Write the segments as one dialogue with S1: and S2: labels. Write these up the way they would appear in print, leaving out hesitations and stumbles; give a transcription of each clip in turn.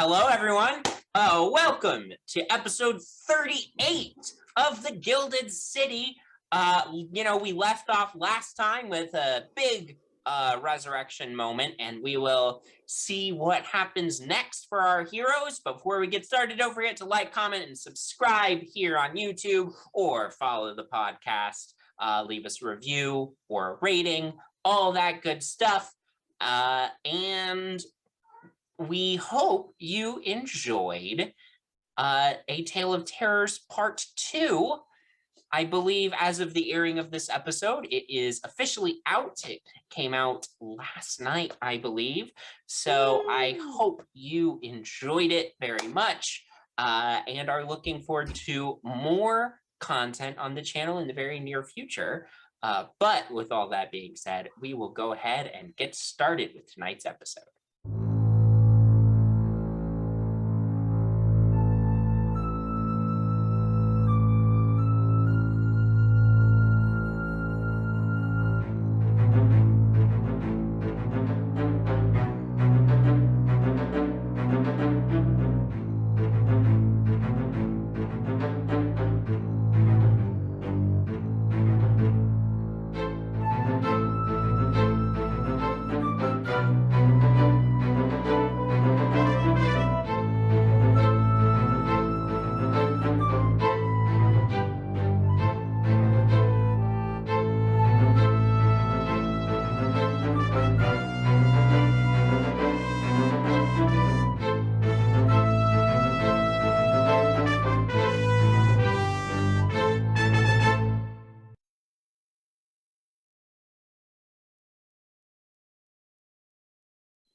S1: Hello, everyone. Welcome to episode 38 of the Gilded City. We left off last time with a big resurrection moment, and we will see what happens next for our heroes. But before we get started, don't forget to like, comment, and subscribe here on YouTube, or follow the podcast. Leave us a review or a rating, all that good stuff. And we hope you enjoyed A Tale of Terrors Part 2. I believe as of the airing of this episode, it is officially out. It came out last night, I believe. So I hope you enjoyed it very much and are looking forward to more content on the channel in the very near future. But with all that being said, we will go ahead and get started with tonight's episode.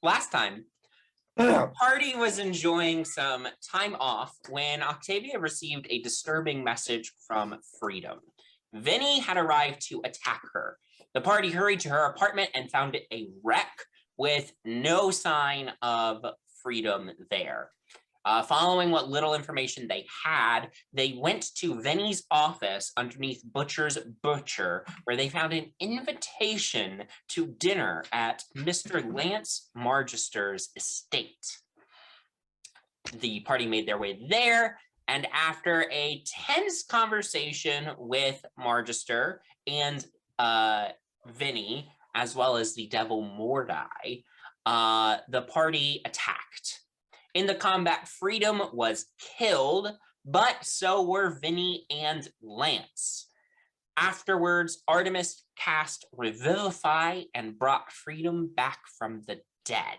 S1: Last time, the party was enjoying some time off when Octavia received a disturbing message from Freedom. Vinny had arrived to attack her. The party hurried to her apartment and found it a wreck with no sign of Freedom there. Following what little information they had, they went to Vinny's office underneath Butcher's Butcher, where they found an invitation to dinner at Mr. Lance Margaster's estate. The party made their way there, and after a tense conversation with Margaster and Vinny, as well as the devil Mordai, the party attacked. In the combat, Freedom was killed, but so were Vinny and Lance. Afterwards, Artemis cast Revivify and brought Freedom back from the dead.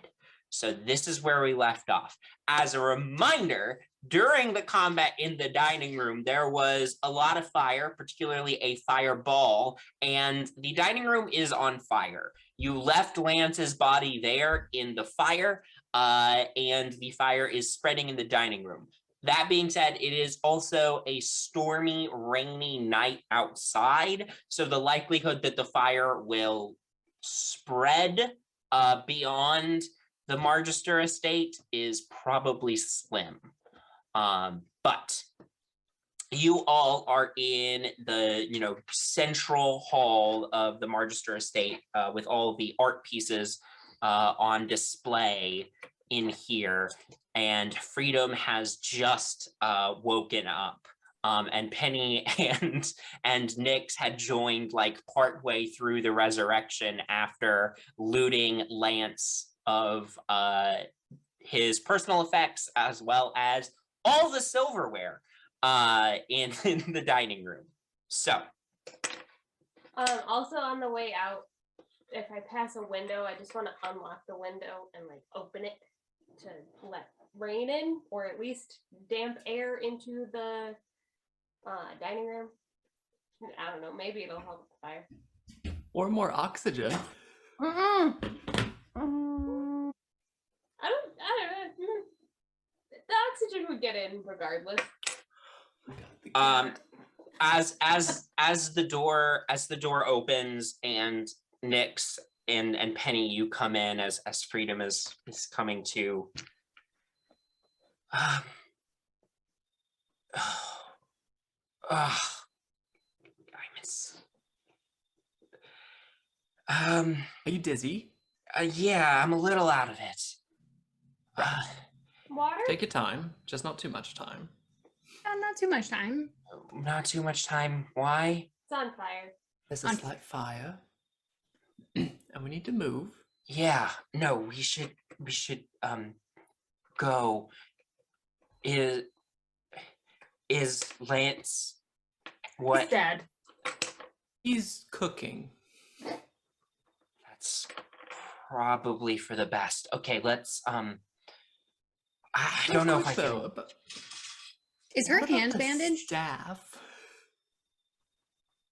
S1: So this is where we left off. As a reminder, during the combat in the dining room, there was a lot of fire, particularly a fireball, and the dining room is on fire. You left Lance's body there in the fire, and the fire is spreading in the dining room. That being said, it is also a stormy, rainy night outside, so the likelihood that the fire will spread beyond the Margaster estate is probably slim. But you all are in the central hall of the Margaster estate with all the art pieces on display in here, and Freedom has just woken up. And Penny and Nyx had joined like partway through the resurrection after looting Lance of his personal effects as well as all the silverware in the dining room. So
S2: also on the way out, if I pass a window, I just want to unlock the window and like open it to let rain in, or at least damp air into the dining room. I don't know, maybe it'll help with the fire.
S3: Or more oxygen.
S2: I don't know. The oxygen would get in regardless.
S1: As the door opens and Nyx and Penny, you come in as Freedom is coming to. I miss.
S3: Are you dizzy?
S1: Yeah, I'm a little out of it.
S2: Water?
S3: Take your time, just not too much time.
S4: Not too much time.
S1: Not too much time. Why?
S2: It's on fire.
S3: There's a slight fire, and we need to move.
S1: Yeah, no, we should go. Is Lance what?
S2: He's dead.
S3: He's cooking.
S1: That's probably for the best. Okay, let's I don't know if I can.
S4: Is her
S3: What about
S4: hand
S3: the
S4: bandaged?
S3: Staff.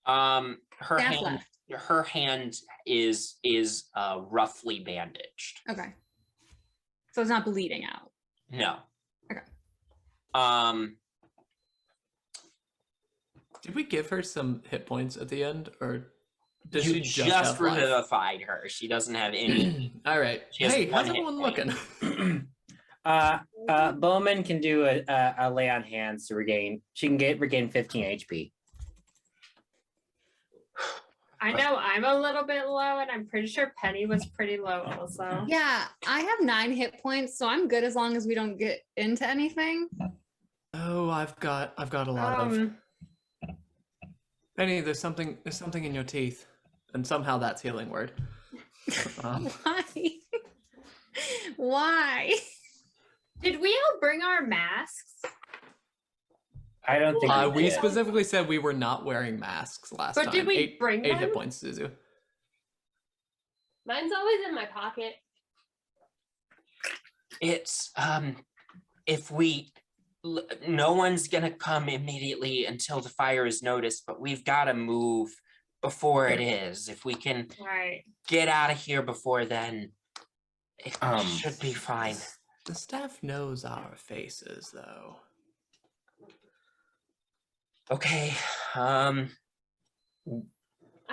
S1: Her
S4: Staff
S1: hand
S4: left.
S1: her hand is roughly bandaged.
S4: Okay. So it's not bleeding out.
S1: No.
S4: Okay.
S3: Did we give her some hit points at the end, or does
S1: You
S3: she just have life?
S1: revivified her. She doesn't have any.
S3: All right.
S1: She has
S3: Hey,
S1: one
S3: how's
S1: hit
S3: everyone
S1: point.
S3: looking?
S5: Bowman can do a lay on hands to regain. She can regain 15 HP.
S6: I know I'm a little bit low, and I'm pretty sure Penny was pretty low also.
S4: Yeah, I have 9 hit points, so I'm good as long as we don't get into anything.
S3: Oh, I've got a lot of. Penny, there's something in your teeth, and somehow that's healing word.
S4: Why? Why?
S6: Did we all bring our masks?
S5: I don't think
S3: We
S5: did.
S3: specifically said we were not wearing masks last time.
S6: But did we bring
S3: 8
S6: them?
S3: hit points, Suzu.
S2: Mine's always in my pocket.
S1: It's if no one's gonna come immediately until the fire is noticed, but we've got to move before it is. If we can
S6: Right.
S1: get out of here before then, it should be fine.
S3: The staff knows our faces, though.
S1: Okay.
S2: I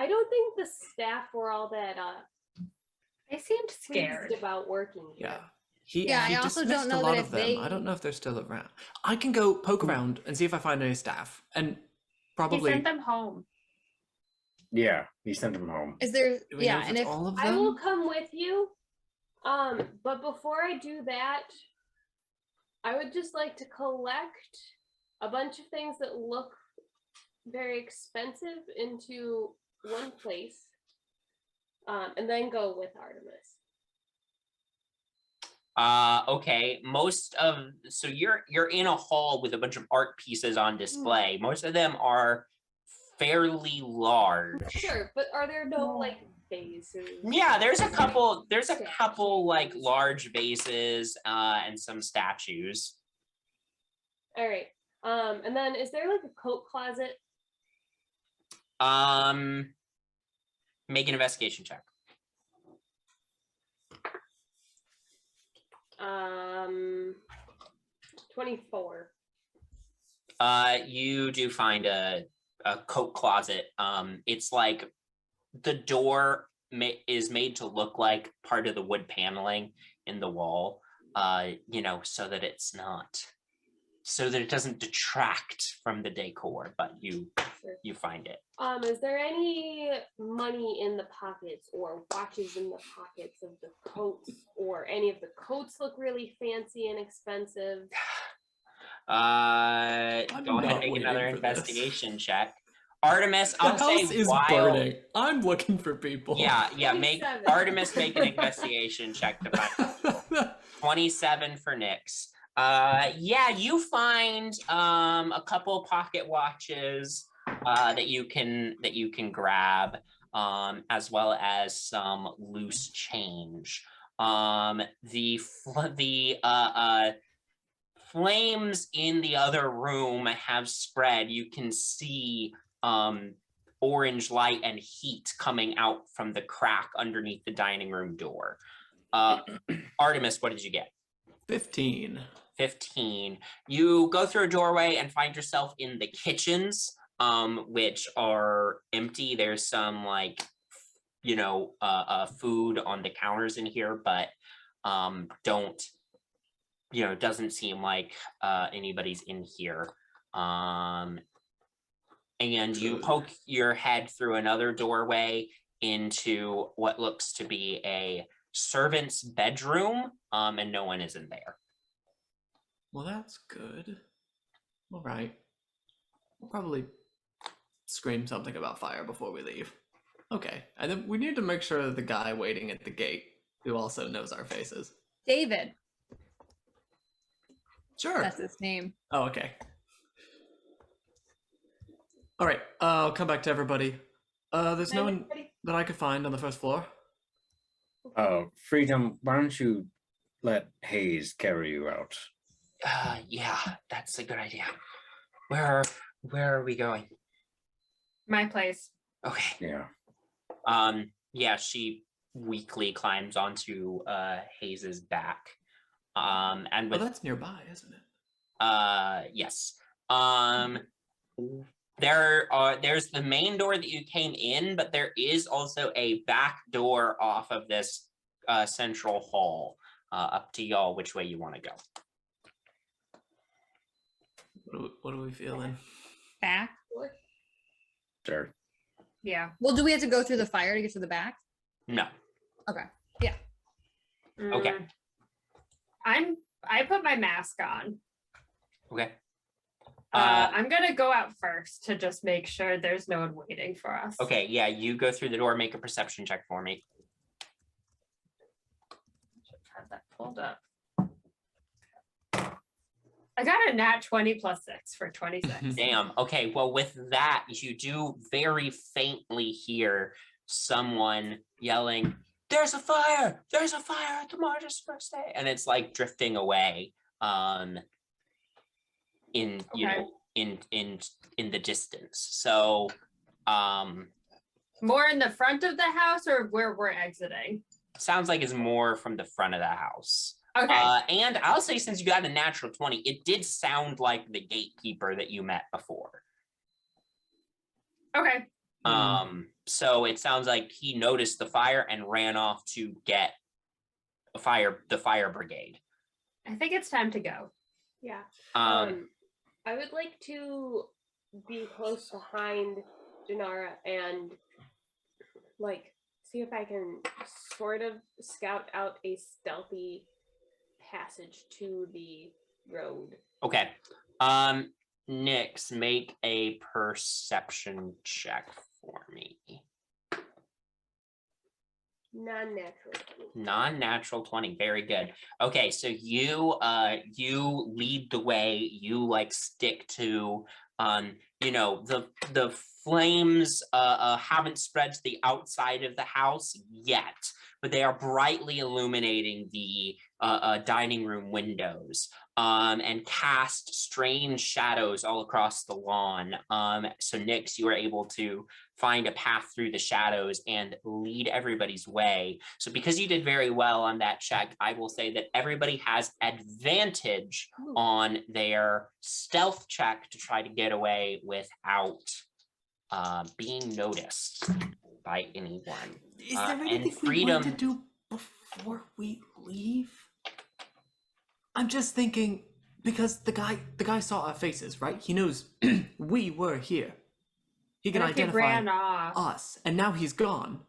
S2: don't think the staff were all that
S6: They seemed
S2: pleased
S6: scared.
S2: about working here.
S3: Yeah.
S4: Yeah,
S3: he
S4: I also
S3: dismissed
S4: don't know
S3: a lot
S4: that
S3: of
S4: if
S3: them.
S4: they-
S3: I don't know if they're still around. I can go poke around and see if I find any staff, and
S6: He
S3: probably.
S6: sent them home.
S5: Yeah, he sent him home.
S4: Is there?
S3: Do we know
S4: Yeah,
S3: if
S4: and
S3: it's
S4: if
S3: all of them?
S2: I will come with you. But before I do that, I would just like to collect a bunch of things that look very expensive into one place, and then go with Artemis.
S1: Okay. So you're in a hall with a bunch of art pieces on display. Most of them are fairly large.
S2: Sure, but are there no like vases?
S1: Yeah, there's a couple like large vases and some statues.
S2: All right. And then is there like a coat closet?
S1: Make an investigation check.
S2: 24.
S1: You do find a coat closet. It's like the door is made to look like part of the wood paneling in the wall, so that it doesn't detract from the decor, but you find it.
S2: Is there any money in the pockets or watches in the pockets of the coats, or any of the coats look really fancy and expensive?
S1: Go ahead
S3: not
S1: and make
S3: waiting
S1: another
S3: for this.
S1: investigation check. Artemis,
S3: The
S1: I'll
S3: house
S1: say
S3: is
S1: while
S3: burning. I'm looking for people.
S1: Yeah, make
S2: 27.
S1: Artemis make an investigation check to find 27 for Nyx. You find a couple pocket watches that you can grab, as well as some loose change. The flames in the other room have spread. You can see orange light and heat coming out from the crack underneath the dining room door. Artemis, what did you get?
S3: 15.
S1: 15. You go through a doorway and find yourself in the kitchens, which are empty. There's some food on the counters in here, but doesn't seem like anybody's in here. And you poke your head through another doorway into what looks to be a servant's bedroom, and no one is in there.
S3: Well, that's good. All right. We'll probably scream something about fire before we leave. Okay. And then we need to make sure that the guy waiting at the gate, who also knows our faces.
S4: David.
S3: Sure.
S4: That's his name.
S3: Oh, okay. All right. I'll come back to everybody. There's no one that I could find on the first floor.
S5: Freedom, why don't you let Hayes carry you out?
S1: Yeah, that's a good idea. Where are we going?
S6: My place.
S1: Okay.
S5: Yeah.
S1: Yeah, she weakly climbs onto Hayes's back. And with
S3: that's nearby, isn't it?
S1: yes. There's the main door that you came in, but there is also a back door off of this central hall. Up to y'all which way you want to go.
S3: What are we feeling?
S4: Back.
S5: Sure.
S6: Yeah.
S4: Well, do we have to go through the fire to get to the back?
S1: No.
S4: Okay. Yeah.
S1: Okay.
S6: I put my mask on.
S1: Okay.
S6: I'm gonna go out first to just make sure there's no one waiting for us.
S1: Okay, yeah, you go through the door, make a perception check for me.
S6: Should have had that pulled up. I got a nat 20 plus 6 for 26.
S1: Damn. Okay, well, with that, you do very faintly hear someone yelling, "There's a fire! There's a fire at the Marge's first day!" And it's like drifting away. In you
S6: Okay.
S1: know in the distance. So
S6: More in the front of the house or where we're exiting?
S1: sounds like it's more from the front of the house.
S6: Okay.
S1: And I'll say, since you got a natural 20, it did sound like the gatekeeper that you met before.
S6: Okay.
S1: So it sounds like he noticed the fire and ran off to get the fire brigade.
S6: I think it's time to go.
S2: Yeah. I would like to be close behind Janara and like see if I can sort of scout out a stealthy passage to the road.
S1: Okay. Nyx, make a perception check for me.
S2: Non-natural.
S1: Non-natural 20. Very good. Okay, so you lead the way. You like stick to the flames haven't spread to the outside of the house yet, but they are brightly illuminating the dining room windows and cast strange shadows all across the lawn. So Nyx, you are able to find a path through the shadows and lead everybody's way. So because you did very well on that check, I will say that everybody has advantage on their stealth check to try to get away without being noticed by anyone.
S3: Is there
S1: and
S3: anything we
S1: freedom-
S3: want to do before we leave? I'm just thinking, because the guy saw our faces, right? He knows we were here. He can
S6: What if he
S3: identify
S6: ran off?
S3: us, and now he's gone.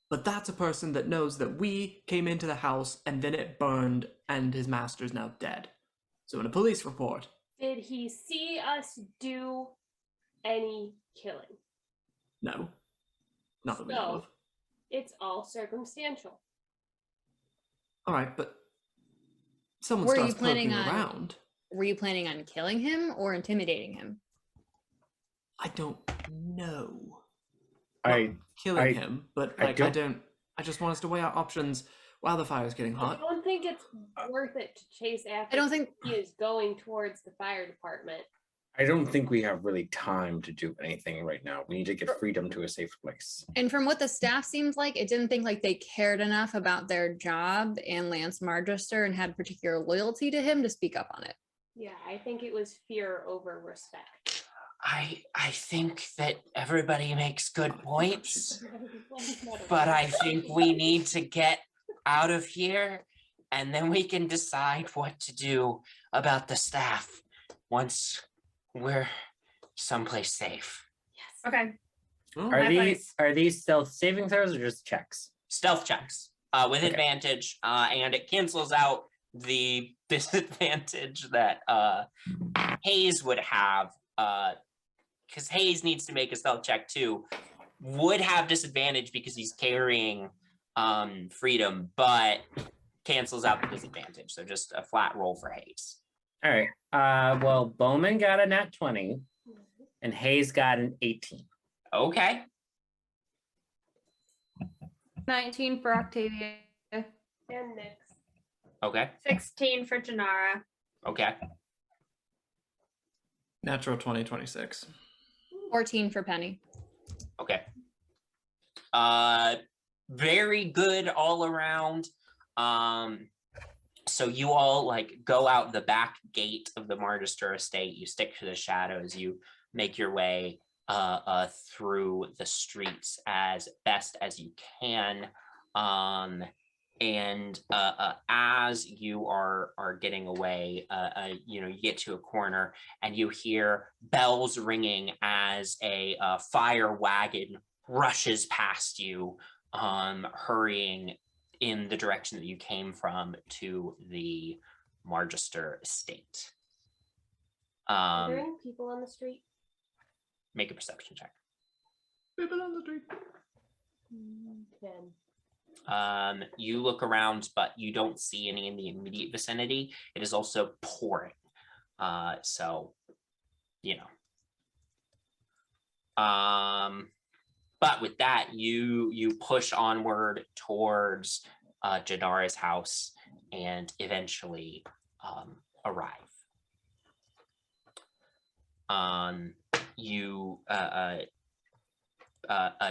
S3: But that's a person that knows that we came into the house and then it burned and his master's now dead. So in a police report.
S2: Did he see us do any killing?
S3: No. Not that we know
S2: So-
S3: of.
S2: It's all circumstantial.
S3: Alright, but someone
S4: Were you
S3: starts
S4: planning
S3: poking
S4: on-
S3: around.
S4: Were you planning on killing him or intimidating him?
S3: I don't know.
S5: I
S3: Killing him, but like I
S5: don't-
S3: just want us to weigh our options while the fire's getting
S2: I
S3: hot.
S2: don't think it's worth it to chase after.
S4: I don't think
S2: he is going towards the fire department.
S5: I don't think we have really time to do anything right now. We need to get freedom to a safe place.
S4: And from what the staff seems like, it didn't think like they cared enough about their job and Lance Margaster and had particular loyalty to him to speak up on it.
S2: Yeah, I think it was fear over respect.
S1: I think that everybody makes good points, but I think we need to get out of here, and then we can decide what to do about the staff once we're someplace safe.
S2: Yes.
S6: Okay.
S3: Oh,
S5: Are
S6: My
S5: these
S6: place.
S5: are these stealth saving throws or just checks?
S1: Stealth checks with
S5: Okay.
S1: advantage, and it cancels out the disadvantage that Hayes would have, because Hayes needs to make a stealth check too, would have disadvantage because he's carrying Freedom, but cancels out the disadvantage. So just a flat roll for Hayes.
S5: All right. Well, Bowman got a nat 20 and Hayes got an 18.
S1: Okay.
S7: 19 for Octavia.
S2: And Nyx.
S1: Okay.
S6: 16 for Janara.
S1: Okay.
S3: Natural 2026.
S4: 14 for Penny.
S1: Okay. Very good all around. So you all like go out the back gate of the Margaster estate. You stick to the shadows. You make your way through the streets as best as you can. And as you are getting away, you get to a corner and you hear bells ringing as a fire wagon rushes past you, hurrying in the direction that you came from to the Margaster estate.
S2: Are there any people on the street?
S1: Make a perception check.
S3: People on the street.
S2: 10.
S1: You look around, but you don't see any in the immediate vicinity. It is also pouring. So, you know. But with that, you push onward towards Janara's house and eventually arrive.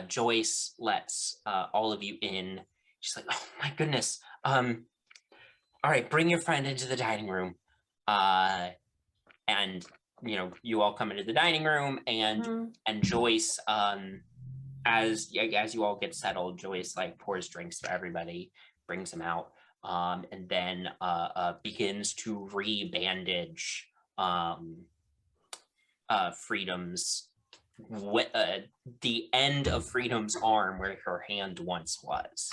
S1: Joyce lets all of you in. She's like, "Oh my goodness! All right, bring your friend into the dining room." And you all come into the dining room, and Joyce, as you all get settled, Joyce like pours drinks for everybody, brings them out, and then begins to re-bandage Freedom's the end of Freedom's arm where her hand once was.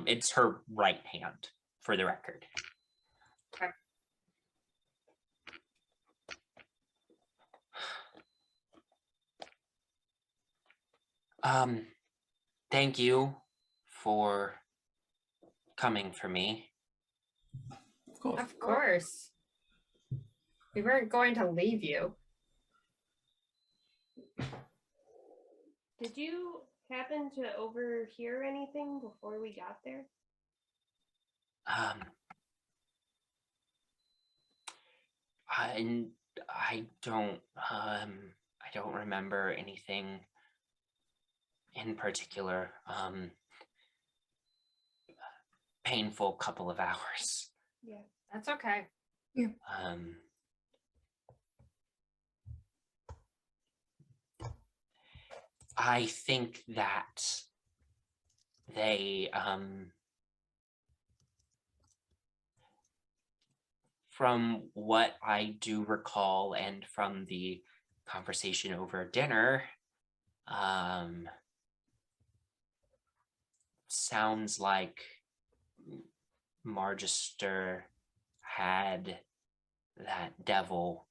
S1: It's her right hand, for the record. Thank you for coming for me.
S3: Of course.
S6: Of course. We weren't going to leave you.
S2: Did you happen to overhear anything before we got there?
S1: I don't remember anything in particular. Painful couple of hours.
S2: Yeah.
S6: That's okay.
S1: I think that they from what I do recall and from the conversation over dinner, sounds like Margaster had that devil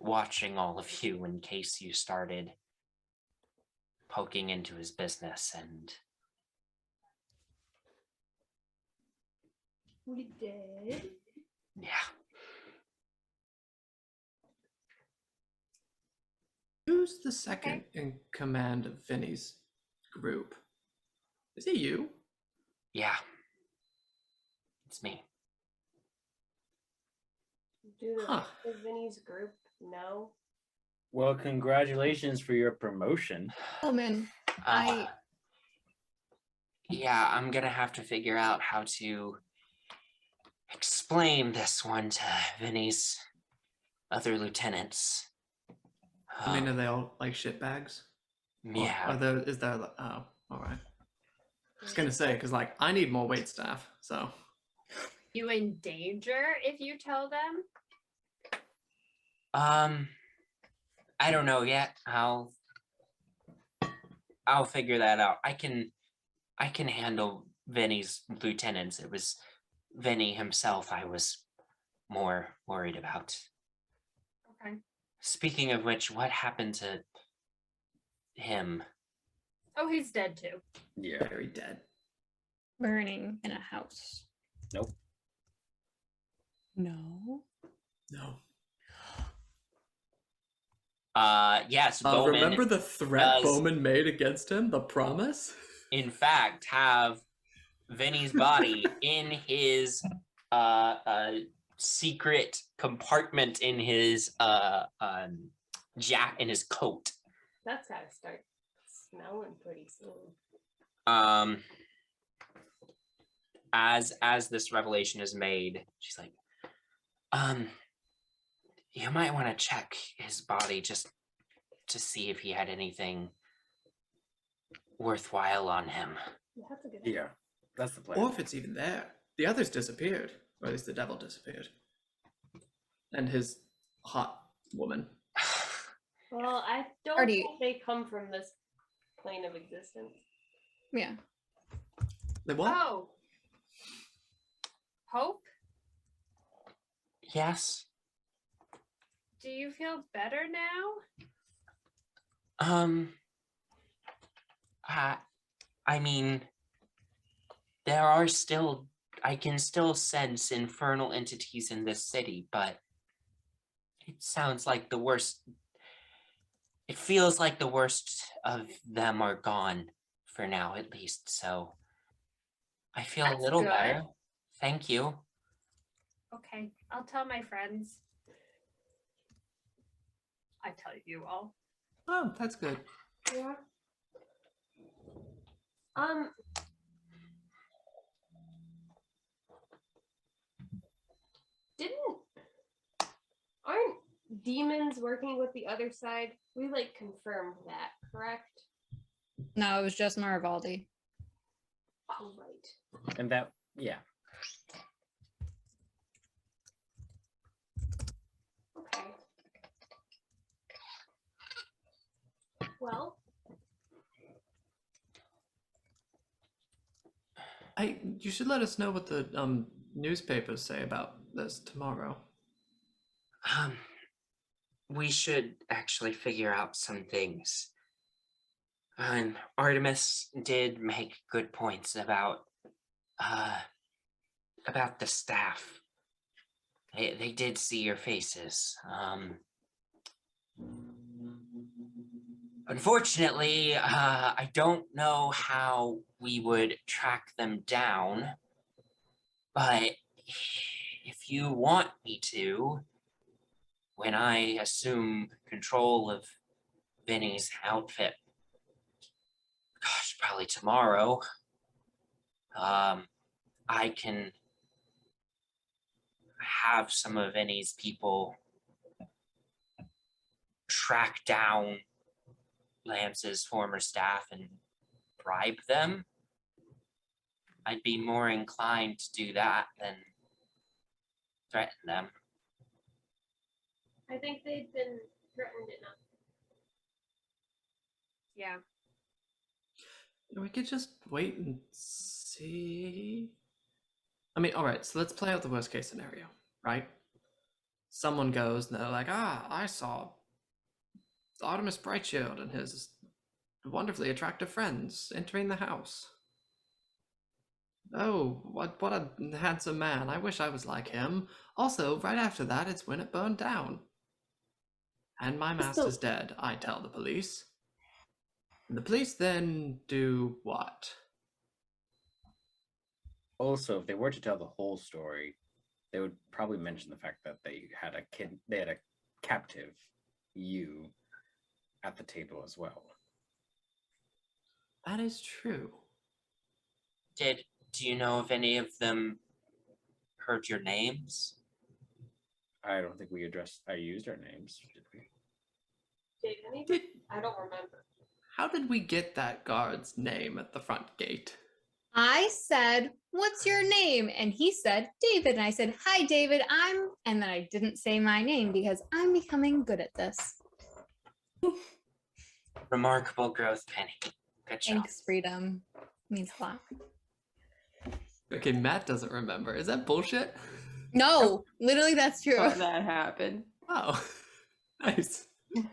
S1: watching all of you in case you started poking into his business, and
S2: We did.
S1: yeah.
S3: Who's the second in command of Vinny's group? Is it you?
S1: Yeah. It's me.
S2: Do the
S3: Huh.
S2: rest of Vinny's group know?
S5: Well, congratulations for your promotion.
S4: Oh man,
S1: Yeah, I'm gonna have to figure out how to explain this one to Vinny's other lieutenants.
S3: I mean, are they all like shitbags?
S1: Yeah.
S3: Is there like, oh, all right. I was gonna say, because like I need more wait staff, so.
S6: You in danger if you tell them?
S1: I don't know yet. I'll figure that out. I can handle Vinny's lieutenants. It was Vinny himself I was more worried about.
S6: Okay.
S1: Speaking of which, what happened to him?
S6: Oh, he's dead too.
S5: Yeah.
S3: Very dead.
S4: Burning in a house.
S5: Nope.
S4: No.
S3: No.
S1: Yes, Bowman,
S3: Remember the threat
S1: does-
S3: Bowman made against him? The promise?
S1: in fact, have Vinny's body in his secret compartment in his in his coat.
S2: That's gotta start smelling pretty soon.
S1: As this revelation is made, she's like, you might want to check his body just to see if he had anything worthwhile on him.
S2: Yeah, that's a good idea.
S5: Yeah. That's the plan.
S3: Or if it's even there. The others disappeared. Or at least the devil disappeared. And his hot woman.
S2: Well, I don't
S4: Already-
S2: think they come from this plane of existence.
S4: Yeah.
S3: They what?
S6: Oh. Hope,
S1: Yes.
S6: do you feel better now?
S1: I mean, there are still, I can still sense infernal entities in this city, but it sounds like the worst, it feels like the worst of them are gone for now, at least, so I feel a
S6: That's
S1: little
S6: good.
S1: better. Thank you.
S6: Okay, I'll tell my friends. I tell you all.
S3: Oh, that's good.
S2: Yeah. Aren't demons working with the other side? We like confirmed that, correct?
S4: No, it was just Marivaldi.
S2: Oh, right.
S5: And that, yeah.
S2: Okay. Well,
S3: You should let us know what the newspapers say about this tomorrow.
S1: We should actually figure out some things. And Artemis did make good points about the staff. They did see your faces. Unfortunately, I don't know how we would track them down, but if you want me to, when I assume control of Vinny's outfit, gosh, probably tomorrow, I can have some of Vinny's people track down Lance's former staff and bribe them. I'd be more inclined to do that than threaten them.
S2: I think they've been threatened enough.
S6: Yeah.
S3: We could just wait and see. I mean, all right, so let's play out the worst case scenario, right? Someone goes and they're like, I saw Artemis Brightshield and his wonderfully attractive friends entering the house. Oh, what a handsome man. I wish I was like him. Also, right after that, it's when it burned down. And my master's dead, I tell the police. And the police then do what?
S5: Also, if they were to tell the whole story, they would probably mention the fact that they had a captive, you, at the table as well.
S3: That is true.
S1: Do you know if any of them heard your names?
S5: I don't think I used our names, did we?
S2: Did anything?
S3: Did,
S2: I don't remember.
S3: how did we get that guard's name at the front gate?
S4: I said, "What's your name?" And he said, "David." And I said, "Hi, David. And then I didn't say my name because I'm becoming good at this.
S1: Remarkable growth, Penny. Good job.
S4: Thanks, freedom. Means a lot.
S3: Okay, Matt doesn't remember. Is that bullshit?
S4: No, literally, that's true.
S7: Thought that happened.
S3: Oh, nice.
S2: Did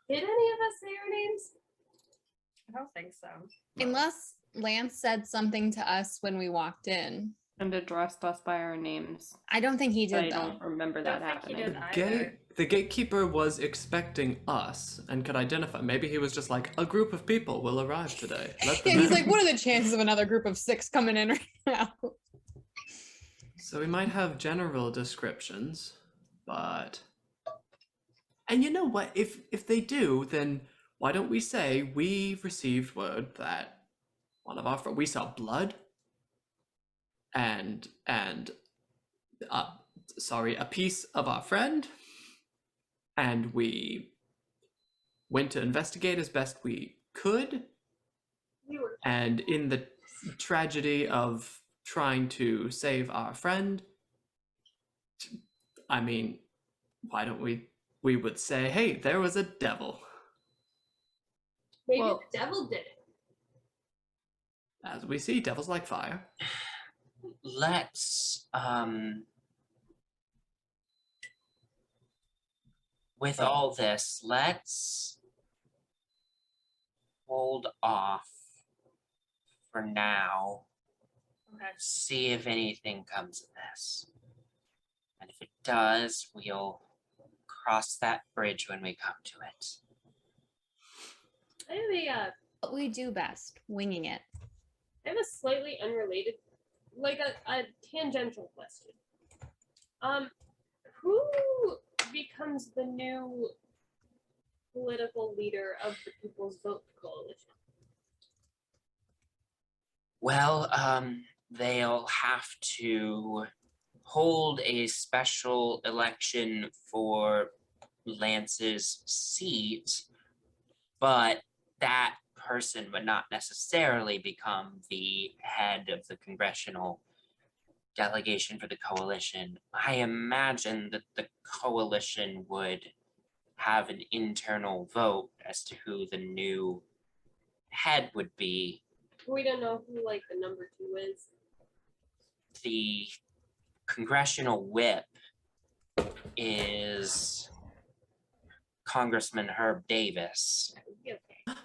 S2: any of us say our names?
S6: I don't think so.
S4: Unless Lance said something to us when we walked in.
S7: And addressed us by our names.
S4: I don't think he
S7: But I
S4: did, though.
S7: don't remember that
S6: Don't think he
S7: happening.
S6: did either.
S3: The gatekeeper was expecting us and could identify. Maybe he was just like, a group of people will arrive today. Let them
S4: Yeah, he's
S3: in."
S4: like, what are the chances of another group of 6 coming in right now?
S3: So we might have general descriptions, but and you know what? If they do, then why don't we say we received word that one of our we saw blood and a piece of our friend, and we went to investigate as best we could,
S2: We were
S3: and in the tragedy of trying to save our friend, I mean, why don't we would say, hey, there was a devil.
S2: maybe
S7: Well-
S2: the devil did it.
S3: As we see, devils like fire.
S1: Let's with all this, let's hold off for now.
S6: Okay.
S1: See if anything comes of this. And if it does, we'll cross that bridge when we come to it.
S2: I have
S4: What we do best, winging it.
S2: a slightly unrelated, like a tangential question. Who becomes the new political leader of the People's Vote Coalition?
S1: Well, they'll have to hold a special election for Lance's seat, but that person would not necessarily become the head of the congressional delegation for the coalition. I imagine that the coalition would have an internal vote as to who the new head would be.
S2: We don't know who like the number 2 is.
S1: The congressional whip is Congressman Herb Davis.
S2: That would be okay.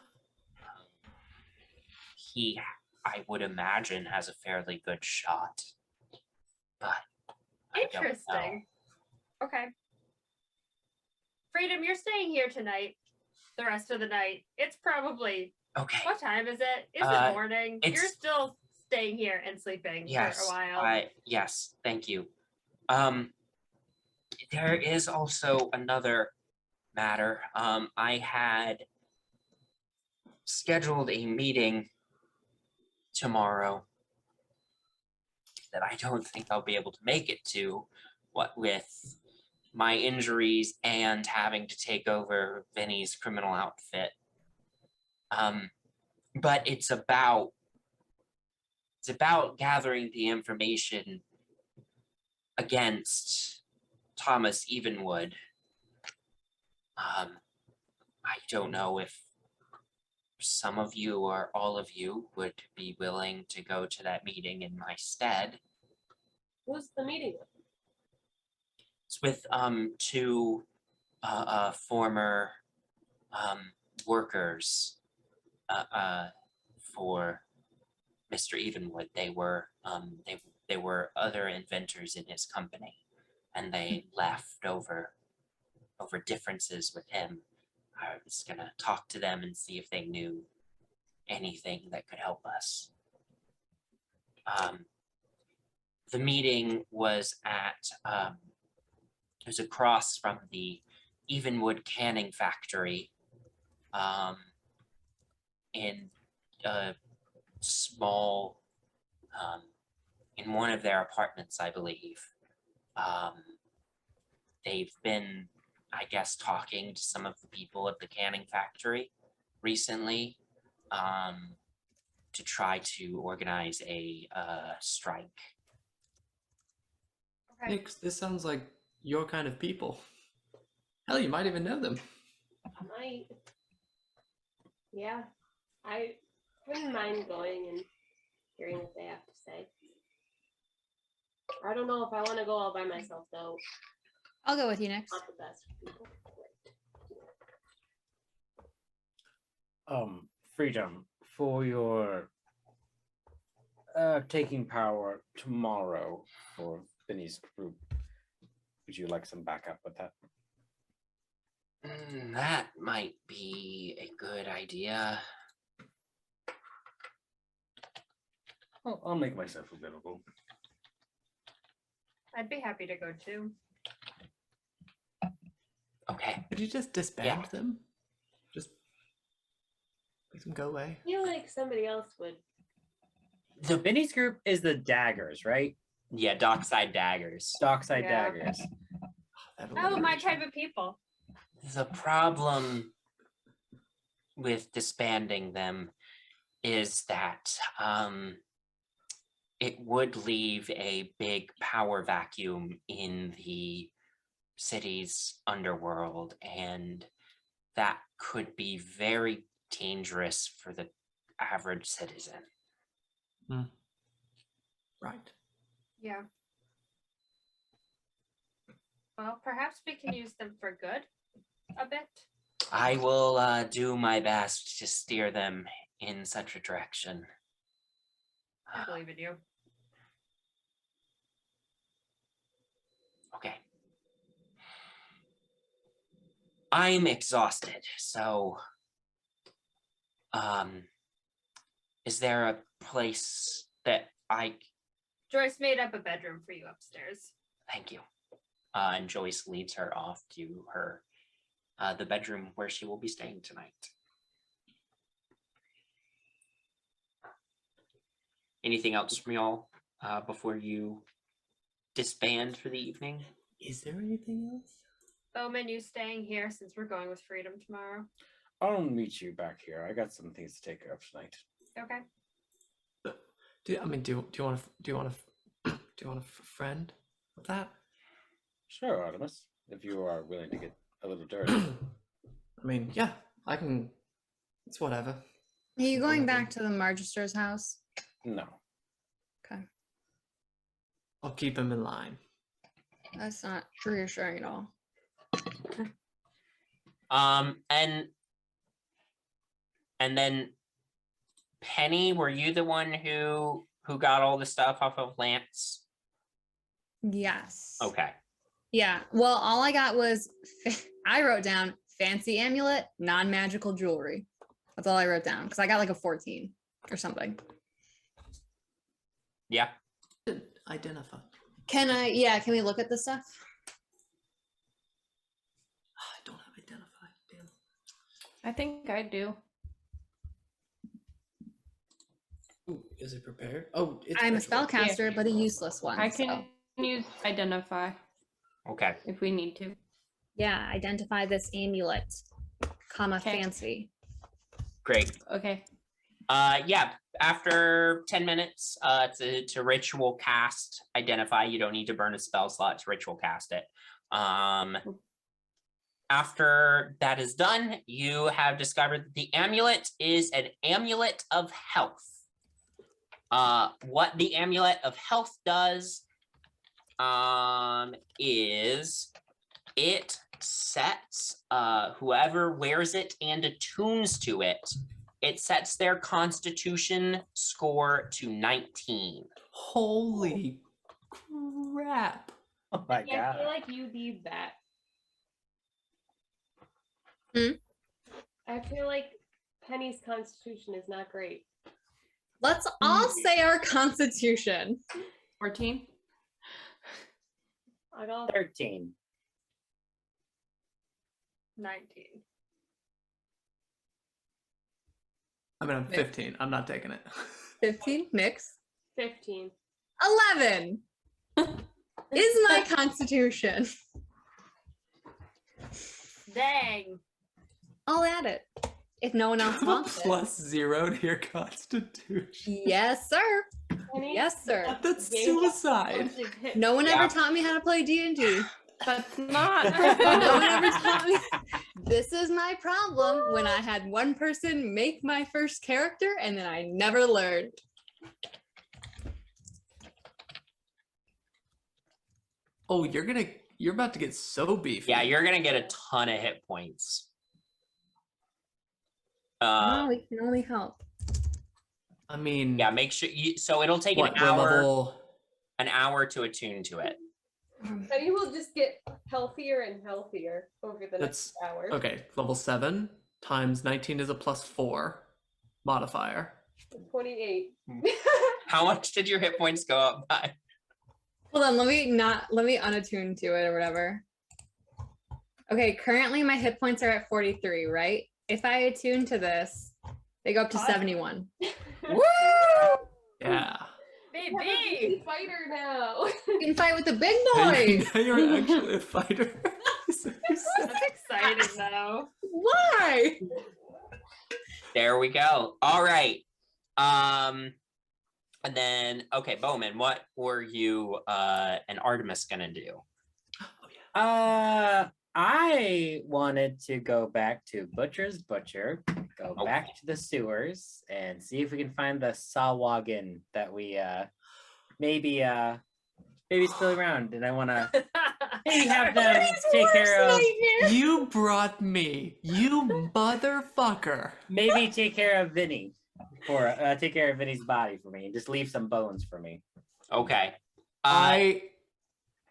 S1: He, I would imagine, has a fairly good shot, but I don't know.
S6: Interesting. Okay. Freedom, you're staying here tonight. The rest of the night. It's probably
S1: Okay.
S6: what time is it? Is
S1: Uh,
S6: it morning? You're
S1: it's-
S6: still staying here and sleeping
S1: Yes.
S6: for a while.
S1: Yes. Thank you. There is also another matter. I had scheduled a meeting tomorrow that I don't think I'll be able to make it to, what with my injuries and having to take over Vinny's criminal outfit. But it's about gathering the information against Thomas Evenwood. I don't know if some of you or all of you would be willing to go to that meeting in my stead.
S2: Who's the meeting with?
S1: It's with two former workers for Mr. Evenwood. They were they were other inventors in his company, and they left over differences with him. I was gonna talk to them and see if they knew anything that could help us. The meeting was at it was across from the Evenwood canning factory in a small in one of their apartments, I believe. They've been, I guess, talking to some of the people at the canning factory recently to try to organize a strike.
S6: Okay.
S3: Nick, this sounds like your kind of people. Hell, you might even know them.
S2: Might. Yeah. I wouldn't mind going and hearing what they have to say. I don't know if I want to go all by myself though.
S4: I'll go with you next.
S2: Not the best for people.
S5: Freedom, for your taking power tomorrow for Vinny's group, would you like some backup with that?
S1: That might be a good idea.
S5: I'll make myself available.
S6: I'd be happy to go too.
S1: Okay.
S3: Could you just disband them? Just make them go away.
S2: I feel like somebody else would.
S5: So Vinny's group is the daggers, right?
S1: Yeah, dockside daggers.
S5: Dockside
S6: Yeah.
S5: daggers.
S6: Oh, my type of people.
S1: The problem with disbanding them is that it would leave a big power vacuum in the city's underworld, and that could be very dangerous for the average citizen.
S3: Right.
S6: Yeah. Well, perhaps we can use them for good a bit.
S1: I will do my best to steer them in such a direction.
S6: I believe in you.
S1: Okay. I'm exhausted, so is there a place that
S6: Joyce made up a bedroom for you upstairs.
S1: thank you. And Joyce leads her off to her the bedroom where she will be staying tonight. Anything else from y'all before you disband for the evening?
S3: Is there anything else?
S6: Bowman, you staying here since we're going with Freedom tomorrow?
S5: I'll meet you back here. I got some things to take care of tonight.
S6: Okay.
S3: Do you want a friend with that?
S5: Sure, Artemis, if you are willing to get a little dirty.
S3: I mean, yeah, I can. It's whatever.
S4: Are you going back to the Margaster's house?
S5: No.
S4: Okay.
S3: I'll keep him in line.
S4: That's not reassuring at all.
S1: And then Penny, were you the one who got all the stuff off of Lance?
S4: Yes.
S1: Okay.
S4: Yeah. Well, all I got was I wrote down fancy amulet, non-magical jewelry. That's all I wrote down because I got like a 14 or something.
S1: Yeah.
S3: Identify.
S4: Can I? Yeah. Can we look at the stuff?
S3: I don't have identify. Damn.
S7: I think I do.
S3: Ooh, is it prepared? Oh, it's
S4: I'm a
S3: ritual.
S4: spellcaster, but a useless one.
S7: I
S4: so.
S7: can use identify
S1: Okay.
S7: if we need to.
S4: Yeah. Identify this amulet, comma
S7: Okay.
S4: fancy.
S1: Great.
S7: Okay.
S1: Yeah. After 10 minutes, to ritual cast identify. You don't need to burn a spell slot to ritual cast it. After that is done, you have discovered that the amulet is an amulet of health. What the amulet of health does is it sets whoever wears it and attunes to it, it sets their constitution score to 19.
S3: Holy crap!
S5: Oh my
S2: Yeah, I feel
S5: god.
S2: like you need that. I feel like Penny's constitution is not great.
S4: Let's all say our constitution.
S7: 14.
S2: I got
S5: 13.
S6: 19.
S3: I mean, I'm 15. I'm not taking it.
S4: 15 mix.
S2: 15.
S4: 11 is my constitution.
S6: Dang.
S4: I'll add it if no one else
S3: Have a
S4: wants it.
S3: +0 to your constitution.
S4: Yes, sir.
S2: Penny,
S4: Yes, sir.
S3: That's
S2: Game
S3: suicide.
S4: No one
S1: Yeah.
S4: ever taught me how to play D&D.
S7: That's not.
S4: No one ever taught me. This is my problem when I had one person make my first character and then I never learned.
S3: Oh, you're about to get so beefy.
S1: Yeah, you're gonna get a ton of hit points.
S4: No, we can only help.
S3: I mean,
S1: Yeah, make sure you. So it'll take
S3: what,
S1: an
S3: we're
S1: hour.
S3: level.
S1: An hour to attune to it.
S2: Penny will just get healthier and healthier over the
S3: That's
S2: next hour.
S3: okay. Level 7 times 19 is a +4 modifier.
S2: 28.
S1: How much did your hit points go up by?
S4: Hold on, let me unattune to it or whatever. Okay, currently my hit points are at 43, right? If I attune to this, they go up to 71.
S1: Woo!
S3: Yeah.
S6: Baby.
S2: Fighter now.
S4: You can fight with the big
S3: Now
S4: boys.
S3: you're actually a fighter.
S6: That's exciting though.
S4: Why?
S1: There we go. All right. And then okay, Bowman, what were you and Artemis gonna do?
S5: I wanted to go back to Butcher's Butcher, go back to the sewers, and see if we can find the Sawagan that we maybe still around. And I want to maybe have them take care of,
S3: You brought me, you motherfucker.
S5: maybe take care of Vinny, or take care of Vinny's body for me, and just leave some bones for me.
S1: Okay.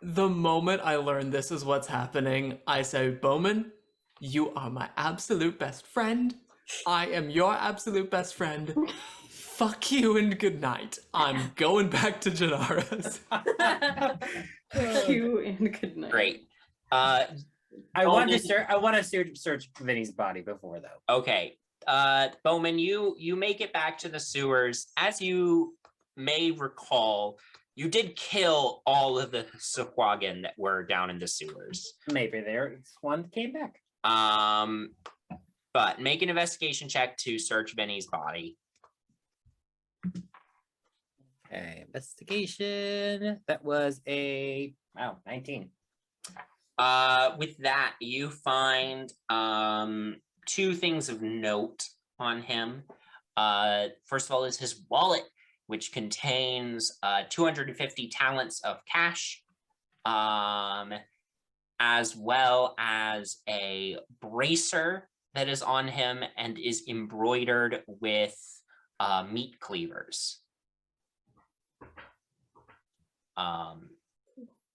S3: The moment I learned this is what's happening, I say, Bowman, you are my absolute best friend. I am your absolute best friend. Fuck you and good night. I'm going back to Janara's.
S7: Fuck you and good night.
S1: Great.
S5: I want to search Vinny's body before though.
S1: Okay. Bowman, you make it back to the sewers. As you may recall, you did kill all of the Sahuagin that were down in the sewers.
S5: Maybe one came back.
S1: But make an investigation check to search Vinny's body.
S5: Okay, investigation. That was a 19.
S1: With that, you find two things of note on him. First of all is his wallet, which contains 250 talents of cash, as well as a bracer that is on him and is embroidered with meat cleavers.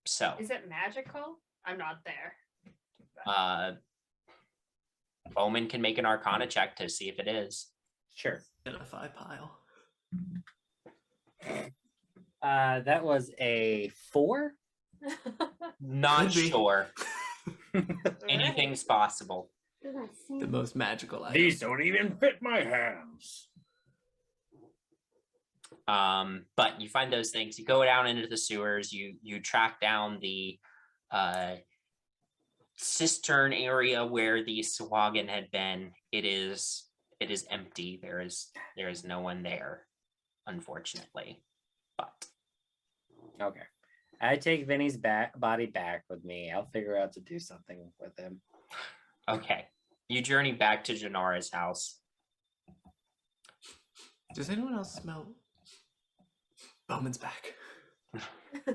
S1: So
S6: Is it magical? I'm not there.
S1: Bowman can make an Arcana check to see if it is.
S5: Sure.
S3: Identify pile.
S5: That was a 4.
S1: Not
S3: Could be.
S1: sure. Anything's possible.
S3: The most magical item.
S5: don't even fit my hands.
S1: But you find those things. You go down into the sewers. You track down the cistern area where the Sahuagin had been. It is empty. There is no one there, unfortunately. But
S5: Okay. I take Vinny's body back with me. I'll figure out to do something with him.
S1: okay, you journey back to Janara's house.
S3: Does anyone else smell? Bowman's back.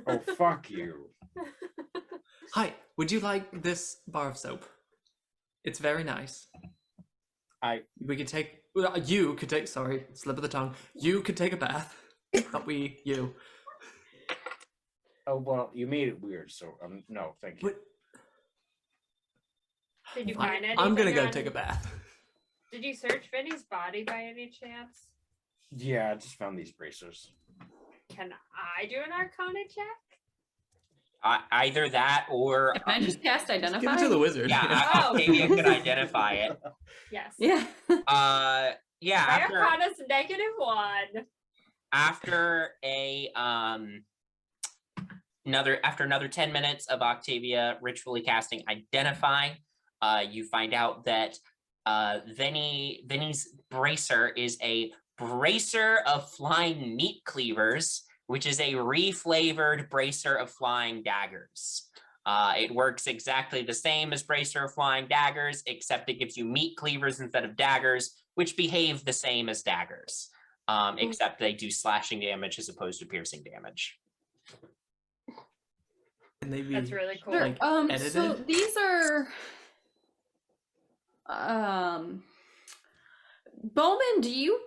S5: Oh, fuck you.
S3: Hi, would you like this bar of soap? It's very nice. You could take, sorry, slip of the tongue. You could take a bath. Not we, you.
S5: Oh, well, you made it weird, so no, thank you.
S3: What?
S6: Did you
S3: Fine.
S6: find anything?
S3: I'm gonna go
S6: on-
S3: take a bath.
S6: Did you search Vinny's body by any chance?
S5: Yeah, I just found these bracers.
S6: Can I do an Arcana check?
S1: Either that or
S7: Can I just cast
S3: Give
S7: identify?
S3: it to the wizard.
S1: yeah,
S6: Oh.
S1: Octavia could identify it.
S6: Yes.
S7: Yeah.
S1: Yeah,
S6: My
S1: after
S6: Arcana's -1.
S1: after another 10 minutes of Octavia ritually casting identify, you find out that Vinny's bracer is a bracer of flying meat cleavers, which is a reflavored bracer of flying daggers. It works exactly the same as bracer of flying daggers, except it gives you meat cleavers instead of daggers, which behave the same as daggers, except they do slashing damage as opposed to piercing damage.
S3: Can they be?
S6: That's really cool.
S3: Like,
S7: So
S3: edited?
S7: these are Bowman, do you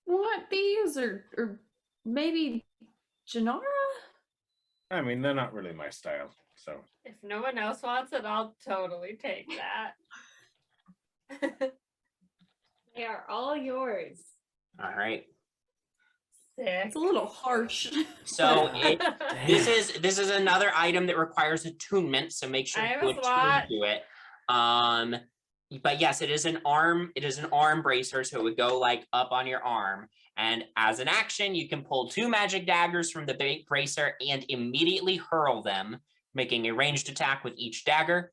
S7: want these or maybe Janara?
S8: I mean, they're not really my style, so.
S6: If no one else wants it, I'll totally take that.
S2: They are all yours.
S1: All right.
S6: Sick.
S7: It's a little harsh.
S1: So this
S3: Damn.
S1: is another item that requires attunement, so make sure
S6: I
S1: you
S6: have a
S1: attune
S6: slot.
S1: to it. But yes, it is an arm bracer, so it would go like up on your arm. And as an action, you can pull 2 magic daggers from the bracer and immediately hurl them, making a ranged attack with each dagger,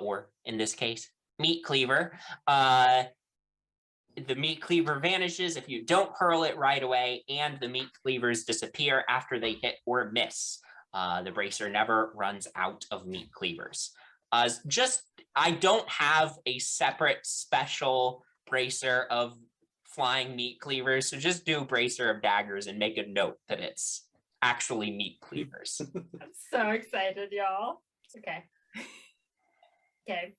S1: or in this case, meat cleaver. The meat cleaver vanishes if you don't hurl it right away, and the meat cleavers disappear after they hit or miss. The bracer never runs out of meat cleavers. I don't have a separate special bracer of flying meat cleavers, so just do bracer of daggers and make a note that it's actually meat cleavers.
S6: I'm so excited, y'all. Okay. Okay.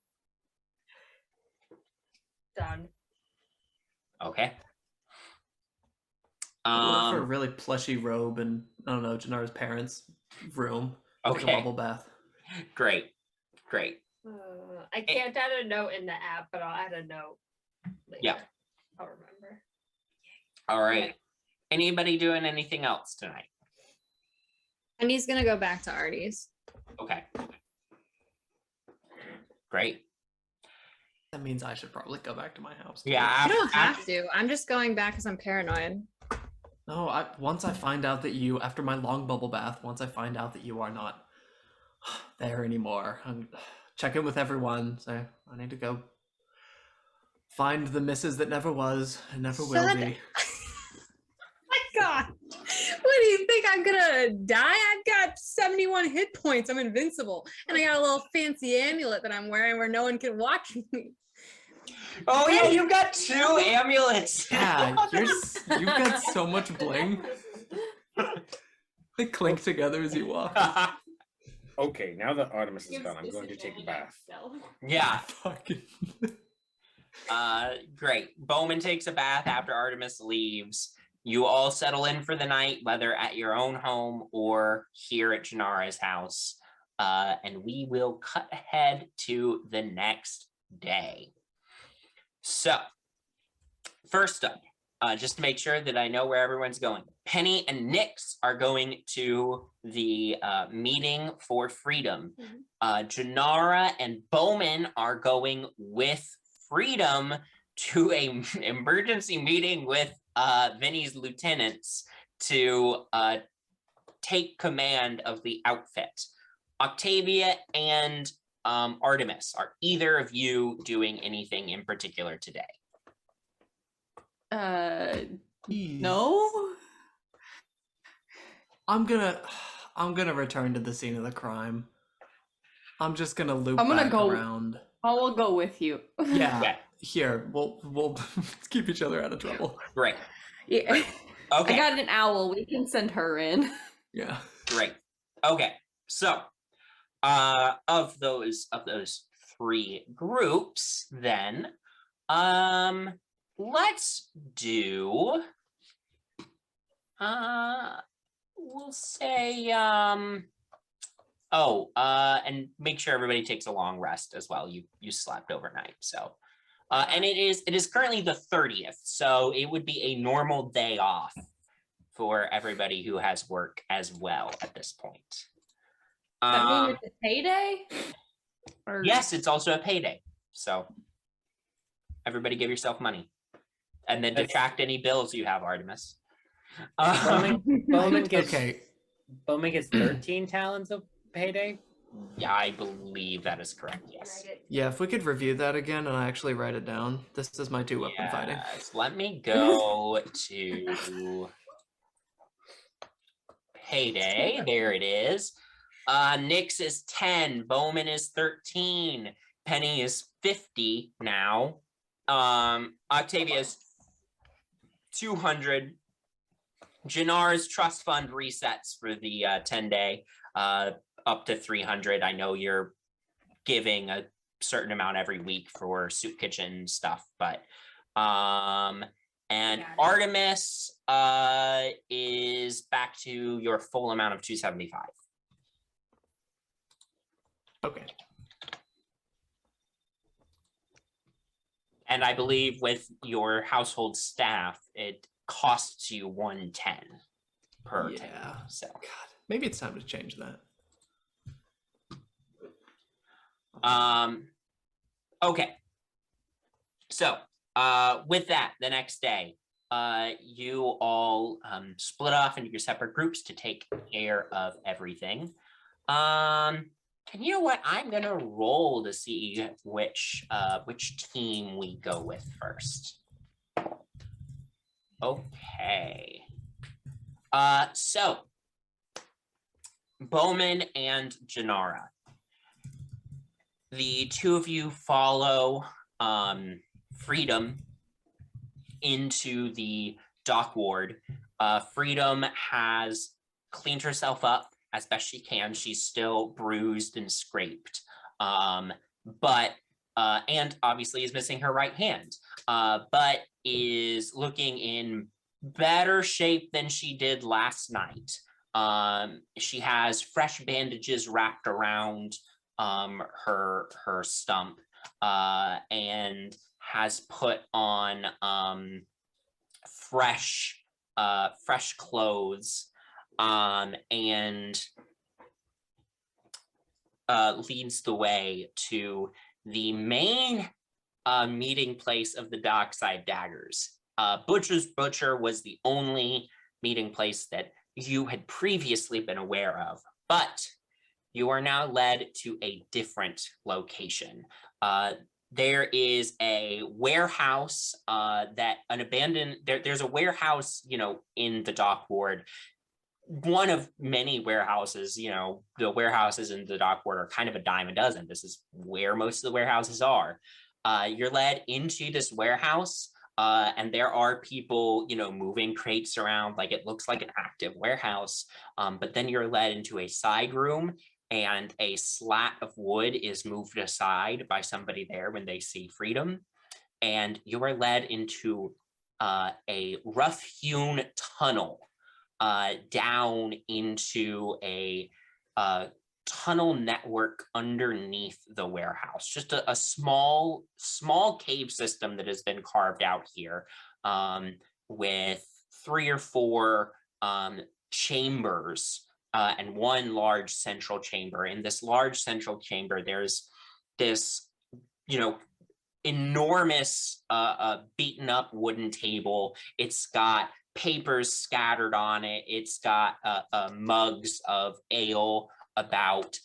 S6: Done.
S1: Okay.
S3: I look for a really plushy robe in, I don't know, Janara's parents' room. Like a
S1: Okay.
S3: bubble bath.
S1: Great.
S6: I can't add a note in the app, but I'll add a note later.
S1: Yeah.
S6: I'll remember.
S1: All right. Anybody doing anything else tonight?
S4: And he's gonna go back to Artie's.
S1: Okay. Great.
S3: That means I should probably go back to my house. too.
S1: Yeah.
S4: You don't have to. I'm just going back because I'm paranoid.
S3: No, once I find out that you, after my long bubble bath, once I find out that you are not there anymore, I'm check in with everyone. Say, I need to go find the missus that never was and never will
S4: Shut
S3: be.
S4: My God. What do you think? I'm gonna die? I've got 71 hit points. I'm invincible. And I got a little fancy amulet that I'm wearing where no one can watch me.
S1: Oh yeah, you've got 2 amulets.
S3: Yeah, you've got so much bling. They clink together as you walk.
S8: Okay, now that Artemis is
S2: Gives
S8: done, I'm going to take a
S2: disadvantage
S8: bath.
S2: on stealth.
S1: Yeah.
S3: Fucking.
S1: Great. Bowman takes a bath after Artemis leaves. You all settle in for the night, whether at your own home or here at Janara's house. And we will cut ahead to the next day. So, first up, just to make sure that I know where everyone's going. Penny and Nyx are going to the meeting for freedom. Janara and Bowman are going with Freedom to a emergency meeting with Vinny's lieutenants to take command of the outfit. Octavia and Artemis, are either of you doing anything in particular today?
S7: No.
S3: I'm gonna return to the scene of the crime. I'm just gonna loop
S7: I'm gonna
S3: back
S7: go-
S3: around.
S7: I will go with you.
S3: Yeah.
S1: Okay.
S3: Here, we'll keep each other out of trouble.
S1: Great.
S7: Yeah. I
S1: Okay.
S7: got an owl. We can send her in.
S3: Yeah.
S1: Great. Okay. So, of those 3 groups, then, let's do. We'll say. And make sure everybody takes a long rest as well. You slept overnight, so. And it is currently the 30th, so it would be a normal day off for everybody who has work as well at this point.
S7: That mean it's a payday? Or...
S1: Yes, it's also a payday, so everybody give yourself money, and then
S5: That's-
S1: detract any bills you have, Artemis.
S5: Bowman gets
S3: Okay.
S5: Bowman gets 13 talons of payday.
S1: Yeah, I believe that is correct. Yes.
S2: Write it.
S3: Yeah, if we could review that again and I actually write it down. This is my 2-weapon fighting.
S1: Yes, let me go to payday. There it is. Nyx is 10. Bowman is 13. Penny is 50 now. Octavia is 200. Janar's trust fund resets for the 10-day. up to 300. I know you're giving a certain amount every week for soup kitchen stuff, but and
S6: Got it.
S1: Artemis is back to your full amount of 275.
S3: Okay.
S1: And I believe with your household staff, it costs you 110 per
S3: Yeah.
S1: table. So
S3: God, maybe it's time to change that.
S1: Okay. So with that, the next day, you all split off into your separate groups to take care of everything. And you know what? I'm gonna roll to see which team we go with first. Okay. So Bowman and Janara, the two of you follow Freedom into the dock ward. Freedom has cleaned herself up as best she can. She's still bruised and scraped, but and obviously is missing her right hand, but is looking in better shape than she did last night. She has fresh bandages wrapped around her stump, and has put on fresh clothes, and leads the way to the main meeting place of the Dockside Daggers. Butcher's Butcher was the only meeting place that you had previously been aware of, but you are now led to a different location. There is a warehouse there's a warehouse, in the dock ward. One of many warehouses, the warehouses in the dock ward are kind of a dime a dozen. This is where most of the warehouses are. You're led into this warehouse, and there are people, moving crates around. Like, it looks like an active warehouse, but then you're led into a side room, and a slat of wood is moved aside by somebody there when they see Freedom, and you are led into a rough-hewn tunnel down into a tunnel network underneath the warehouse. Just a small cave system that has been carved out here, with 3 or 4 chambers, and one large central chamber. In this large central chamber, there's this, enormous beaten up wooden table. It's got papers scattered on it. It's got mugs of ale about.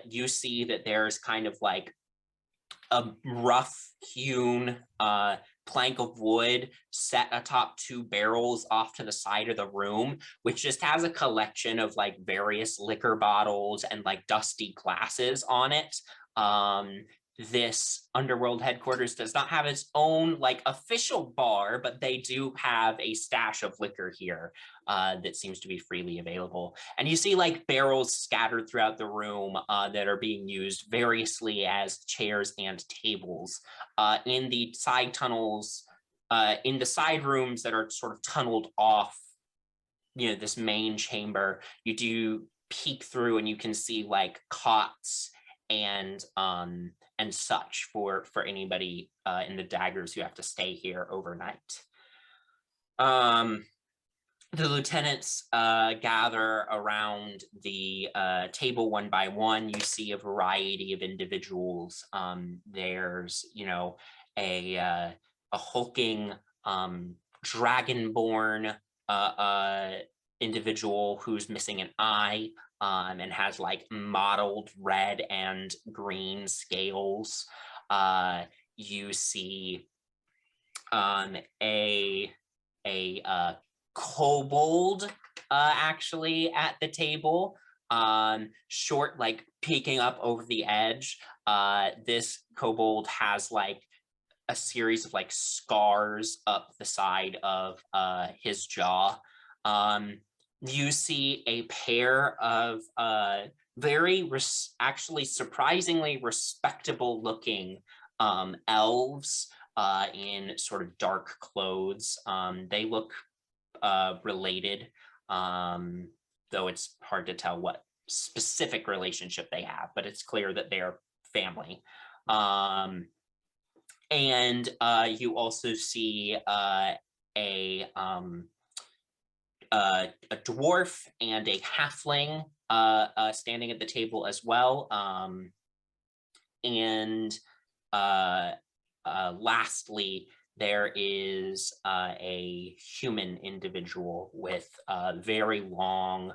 S1: You see that there's kind of like a rough hewn plank of wood set atop 2 barrels off to the side of the room, which just has a collection of like various liquor bottles and like dusty glasses on it. This underworld headquarters does not have its own like official bar, but they do have a stash of liquor here that seems to be freely available. And you see like barrels scattered throughout the room that are being used variously as chairs and tables. In the side tunnels, in the side rooms that are sort of tunneled off, this main chamber, you do peek through and you can see like cots and such for anybody in the Daggers who have to stay here overnight. The lieutenants gather around the table one by one. You see a variety of individuals. There's, a hulking dragonborn individual who's missing an eye, and has like mottled red and green scales. You see a kobold actually at the table, short, like peeking up over the edge. This kobold has like a series of like scars up the side of his jaw. You see a pair of very actually surprisingly respectable looking elves in sort of dark clothes. They look related, though it's hard to tell what specific relationship they have, but it's clear that they're family. And you also see a dwarf and a halfling standing at the table as well. And lastly, there is a human individual with very long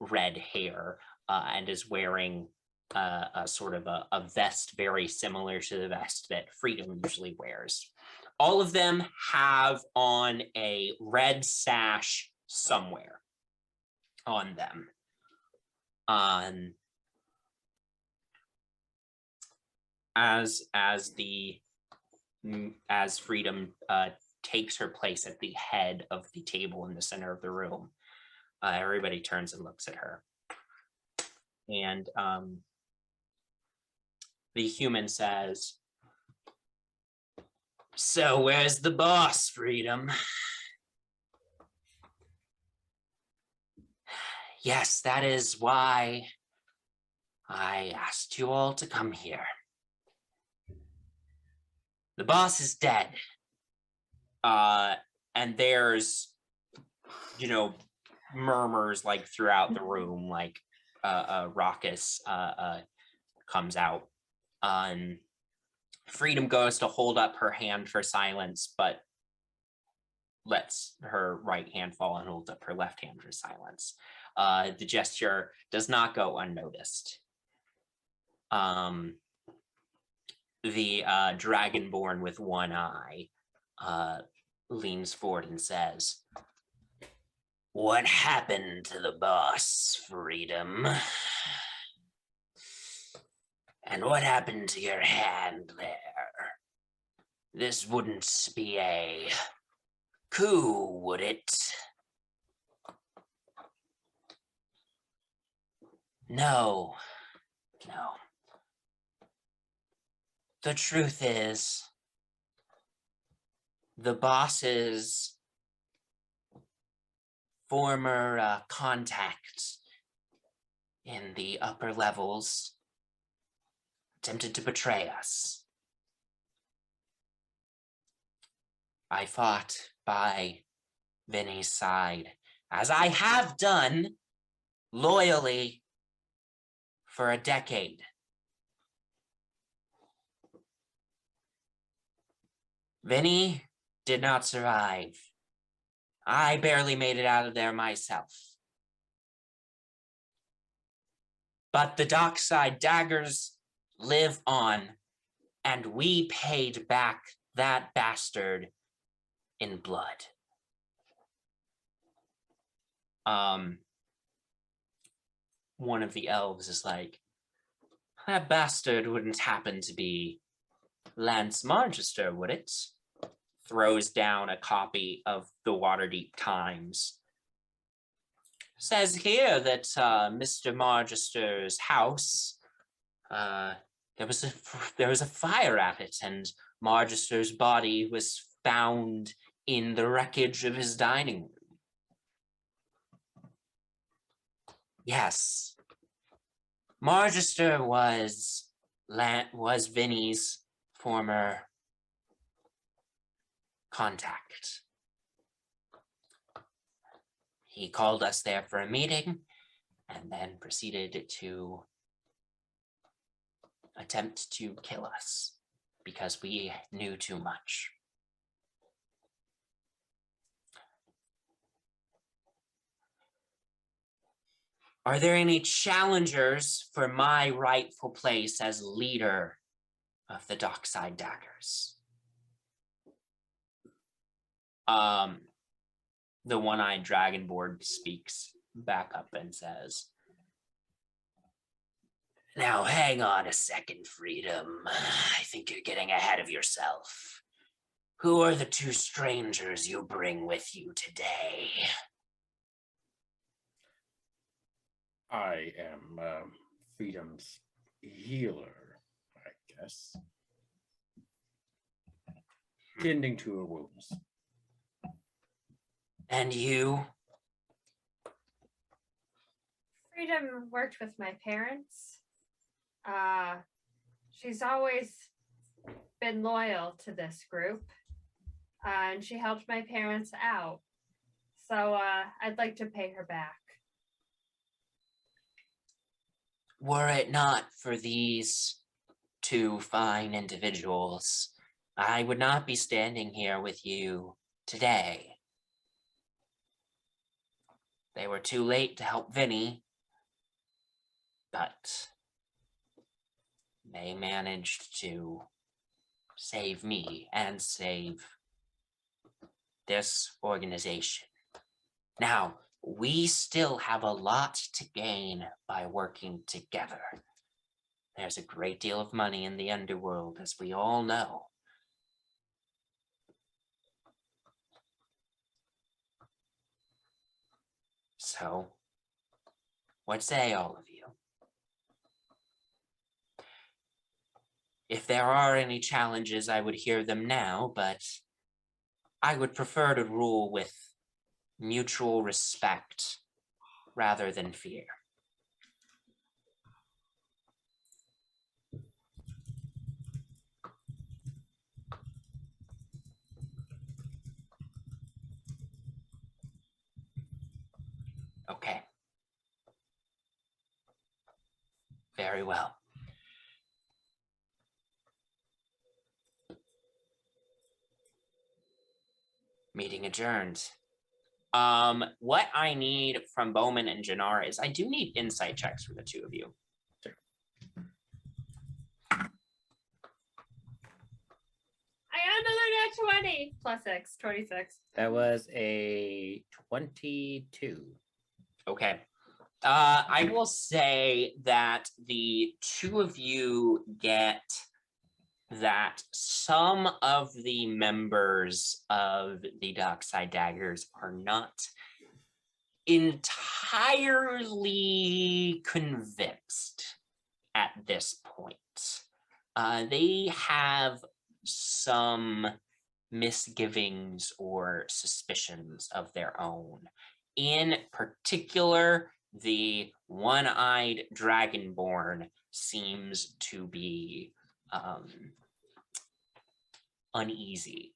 S1: red hair and is wearing a sort of a vest very similar to the vest that Freedom usually wears. All of them have on a red sash somewhere on them. As Freedom takes her place at the head of the table in the center of the room, everybody turns and looks at her. And the human says, "So where's the boss, Freedom?" "Yes, that is why I asked you all to come here. The boss is dead." And there's, murmurs like throughout the room, like raucous comes out. And Freedom goes to hold up her hand for silence, but lets her right hand fall and holds up her left hand for silence. The gesture does not go unnoticed. The dragonborn with one eye leans forward and says, "What happened to the boss, Freedom? And what happened to your hand there? This wouldn't be a coup, would it?" No. The truth is, the boss's former contact in the upper levels attempted to betray us. I fought by Vinny's side, as I have done loyally for a decade. Vinny did not survive. I barely made it out of there myself. But the dockside daggers live on, and we paid back that bastard in blood. One of the elves is like, "That bastard wouldn't happen to be Lance Margaster, would it?" Throws down a copy of the Waterdeep Times. Says here that Mr. Margaster's house, there was a fire at it, and Margaster's body was found in the wreckage of his dining room. Yes, Margaster was Vinny's former contact. He called us there for a meeting and then proceeded to attempt to kill us because we knew too much. Are there any challengers for my rightful place as leader of the Dockside Daggers? The one-eyed dragonborn speaks back up and says, "Now hang on a second, Freedom. I think you're getting ahead of yourself. Who are the two strangers you bring with you today?"
S8: I am Freedom's healer, I guess. Tending to her wounds.
S1: And you?
S6: Freedom worked with my parents. She's always been loyal to this group. And she helped my parents out. So I'd like to pay her back.
S1: Were it not for these two fine individuals, I would not be standing here with you today. They were too late to help Vinny, but they managed to save me and save this organization. Now, we still have a lot to gain by working together. There's a great deal of money in the underworld, as we all know. So, what say all of you? If there are any challenges, I would hear them now, but I would prefer to rule with mutual respect rather than fear. Okay. Very well. Meeting adjourned. What I need from Bowman and Janara is I do need insight checks for the two of you.
S6: I got another nat 20 plus X, 26.
S5: That was a 22.
S1: Okay. I will say that the two of you get that some of the members of the Dockside Daggers are not entirely convinced at this point. They have some misgivings or suspicions of their own. In particular, the one-eyed dragonborn seems to be uneasy.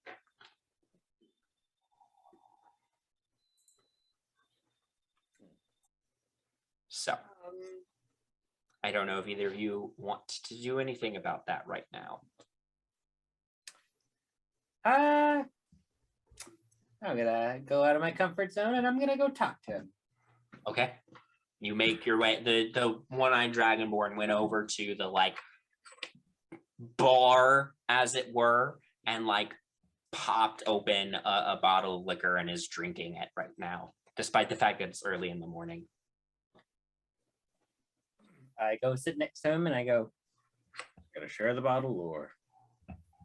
S1: So, I don't know if either of you want to do anything about that right now.
S5: I'm gonna go out of my comfort zone and I'm gonna go talk to him.
S1: Okay. You make your way. The one-eyed dragonborn went over to the bar, as it were, and popped open a bottle of liquor and is drinking it right now, despite the fact that it's early in the morning.
S5: I go sit next to him and I go,
S8: Gonna share the bottle, or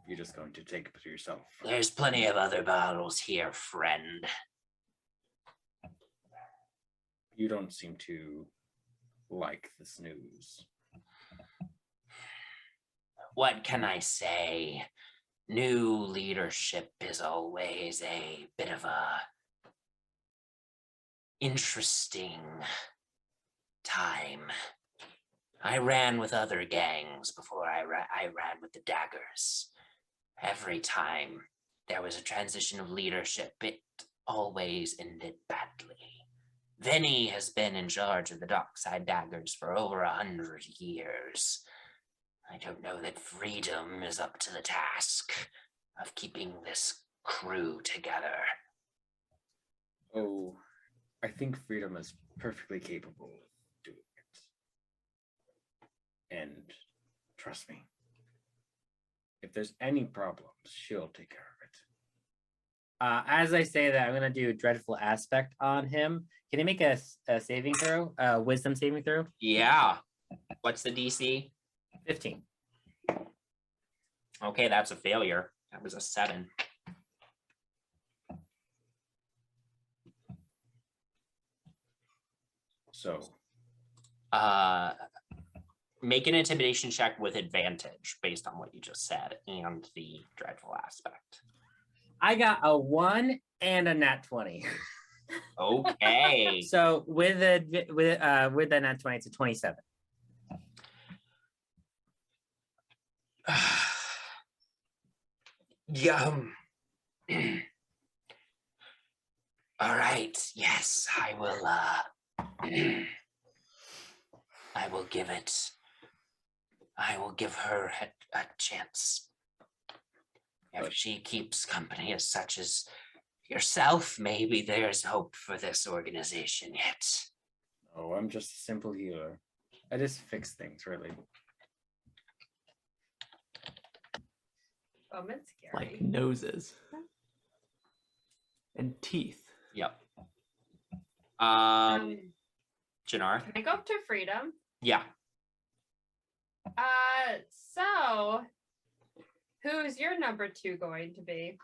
S8: you're just going to take it to yourself?
S1: There's plenty of other bottles here, friend.
S8: You don't seem to like this news.
S1: What can I say? New leadership is always a bit of a interesting time. I ran with other gangs before I ran with the Daggers. Every time there was a transition of leadership, it always ended badly. Vinny has been in charge of the Dockside Daggers for over 100 years. I don't know that Freedom is up to the task of keeping this crew together.
S8: Oh, I think Freedom is perfectly capable of doing it. And trust me, if there's any problems, she'll take care of it.
S5: as I say that, I'm gonna do Dreadful Aspect on him. Can he make a saving throw? Wisdom saving throw?
S1: Yeah. What's the DC?
S5: 15.
S1: Okay, that's a failure. That was a 7.
S8: So,
S1: make an intimidation check with advantage based on what you just said and the dreadful aspect.
S5: I got a 1 and a nat 20.
S1: Okay.
S5: So with the nat 20, it's a 27.
S1: Yum. All right. Yes, I will. I will give it. I will give her a chance. If she keeps company as such as yourself, maybe there's hope for this organization yet.
S8: Oh, I'm just a simple healer. I just fix things, really.
S6: Bowman's scary.
S3: Like noses and teeth.
S1: Yep.
S6: Um,
S1: Janara?
S6: Can I go up to Freedom?
S1: Yeah.
S6: So who's your number 2 going to be?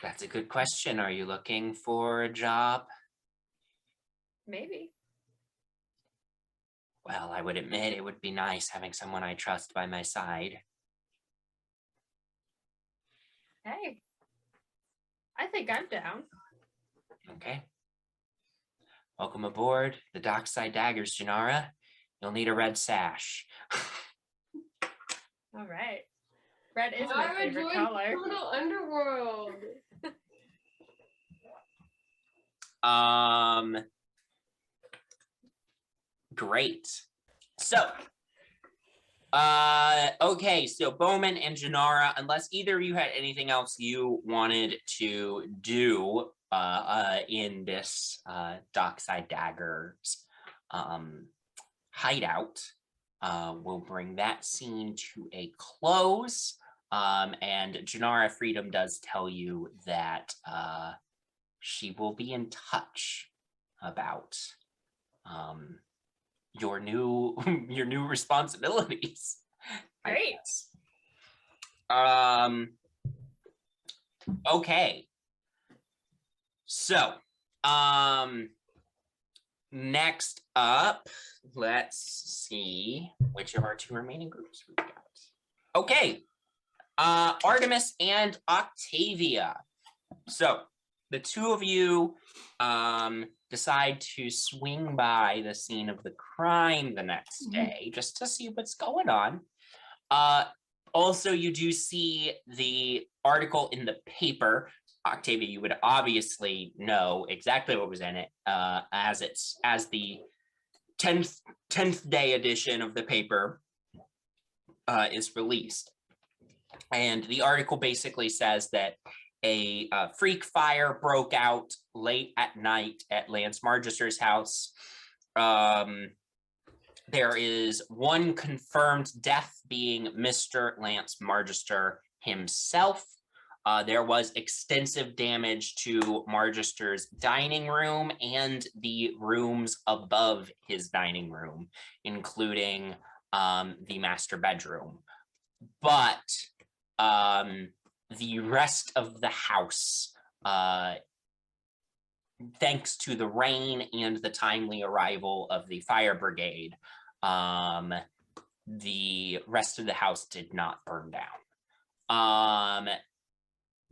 S1: That's a good question. Are you looking for a job?
S6: Maybe.
S1: Well, I would admit it would be nice having someone I trust by my side.
S6: Hey, I think I'm down.
S1: Okay. Welcome aboard the Dockside Daggers, Janara. You'll need a red sash.
S6: All right. Red is my
S2: Mara
S6: favorite
S2: joined
S6: color.
S2: Criminal Underworld.
S1: Great. So, okay, so Bowman and Janara, unless either of you had anything else you wanted to do in this Dockside Daggers hideout, we'll bring that scene to a close. And Janara Freedom does tell you that she will be in touch about your new responsibilities. I
S6: Great.
S1: guess. Okay. So, next up, let's see which of our 2 remaining groups we've got. Okay. Artemis and Octavia. So, the 2 of you decide to swing by the scene of the crime the next day just to see what's going on. Also, you do see the article in the paper. Octavia, you would obviously know exactly what was in it, as the 10th day edition of the paper is released. And the article basically says that a freak fire broke out late at night at Lance Margaster's house. There is 1 confirmed death, being Mr. Lance Margaster himself. There was extensive damage to Margaster's dining room and the rooms above his dining room, including the master bedroom. But the rest of the house, thanks to the rain and the timely arrival of the fire brigade, the rest of the house did not burn down.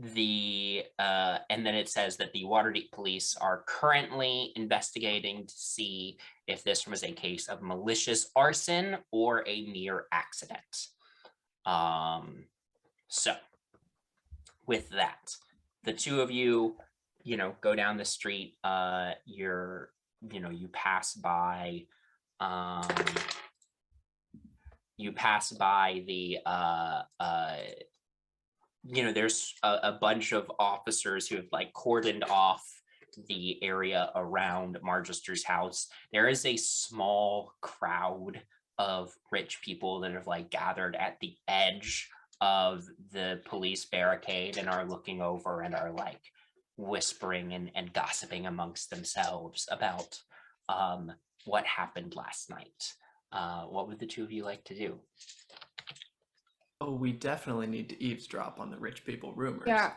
S1: And then it says that the Waterdeep police are currently investigating to see if this was a case of malicious arson or a mere accident. So with that, the 2 of you, go down the street. You pass by. You pass by the. There's a bunch of officers who have cordoned off the area around Margaster's house. There is a small crowd of rich people that have gathered at the edge of the police barricade and are looking over and are whispering and gossiping amongst themselves about what happened last night. What would the 2 of you like to do?
S3: Oh, we definitely need to eavesdrop on the rich people rumors.
S7: Yeah,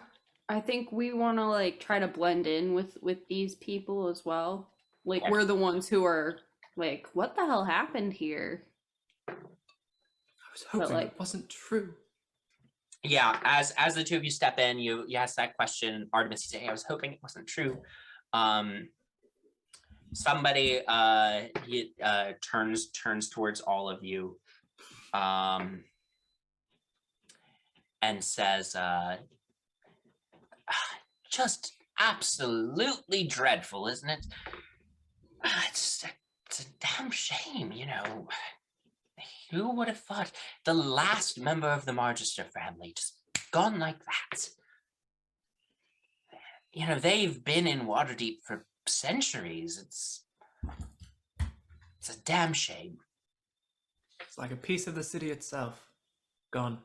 S7: I think we want to try to blend in with these people as well.
S1: Okay.
S7: We're the ones who are like, what the hell happened here?
S3: I was hoping
S7: like-
S3: it wasn't true.
S1: Yeah, as the two of you step in, you ask that question. Artemis, you say, "I was hoping it wasn't true." Somebody he turns towards all of you, and says, "Just absolutely dreadful, isn't it? It's a damn shame, you know. Who would have thought the last member of the Margaster family just gone like that? You know, they've been in Waterdeep for centuries. It's a damn shame."
S3: It's like a piece of the city itself. Gone.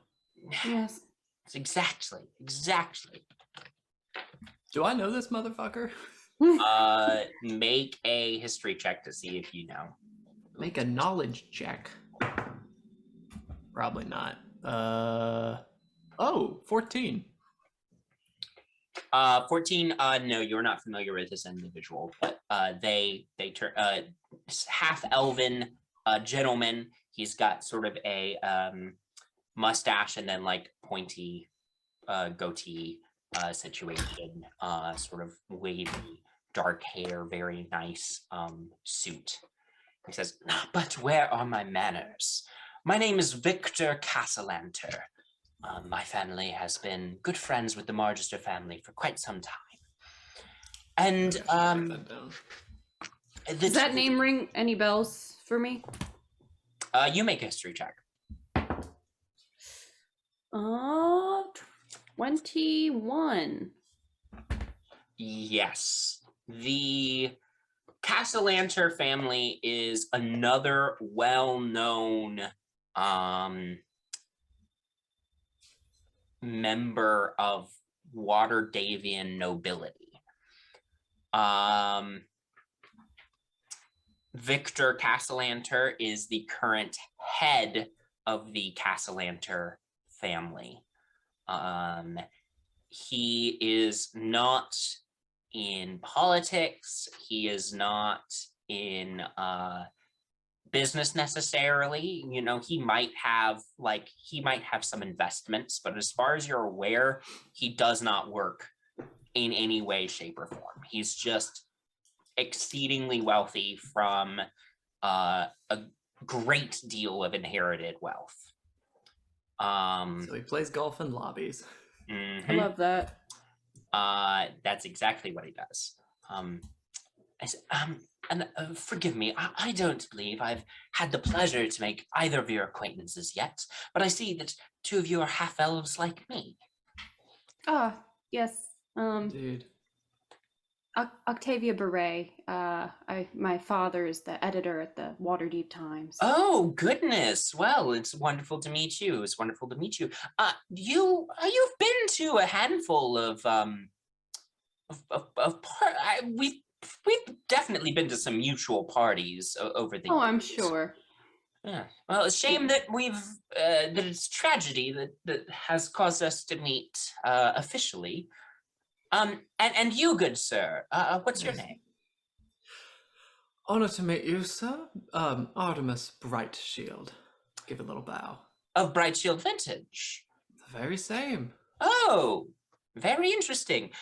S7: Yes.
S1: It's exactly.
S3: Do I know this motherfucker?
S1: Make a history check to see if you know.
S3: Make a knowledge check. Probably not. 14.
S1: 14. No, you're not familiar with this individual, but they turn half elven gentleman. He's got sort of a mustache and then like pointy goatee situation, sort of wavy dark hair, very nice suit. He says, "But where are my manners? My name is Victor Cassalanter. My family has been good friends with the Margaster family for quite some time. And
S7: Does that name ring any bells for me?
S1: You make a history check.
S7: 21.
S1: Yes. The Cassalanter family is another well-known member of Waterdavian nobility. Victor Cassalanter is the current head of the Cassalanter family. He is not in politics. He is not in business necessarily. You know, he might have some investments, but as far as you're aware, he does not work in any way, shape, or form. He's just exceedingly wealthy from a great deal of inherited wealth.
S3: So he plays golf in lobbies.
S7: I love that.
S1: That's exactly what he does. And forgive me, I don't believe I've had the pleasure to make either of your acquaintances yet, but I see that two of you are half elves like me.
S7: Ah, yes.
S3: Indeed.
S7: Octavia Beret. My father is the editor at the Waterdeep Times.
S1: Oh goodness! Well, it's wonderful to meet you. It's wonderful to meet you. You've been to a handful of we've definitely been to some mutual parties over the
S7: Oh, I'm
S1: years.
S7: sure.
S1: Yeah. Well, it's a shame that that it's tragedy that has caused us to meet officially. And you, good sir, what's your
S3: Yes.
S1: name?
S3: Honor to meet you, sir. Artemis Brightshield. Give a little bow.
S1: Of Brightshield Vintage.
S3: The very same.
S1: Oh, very interesting.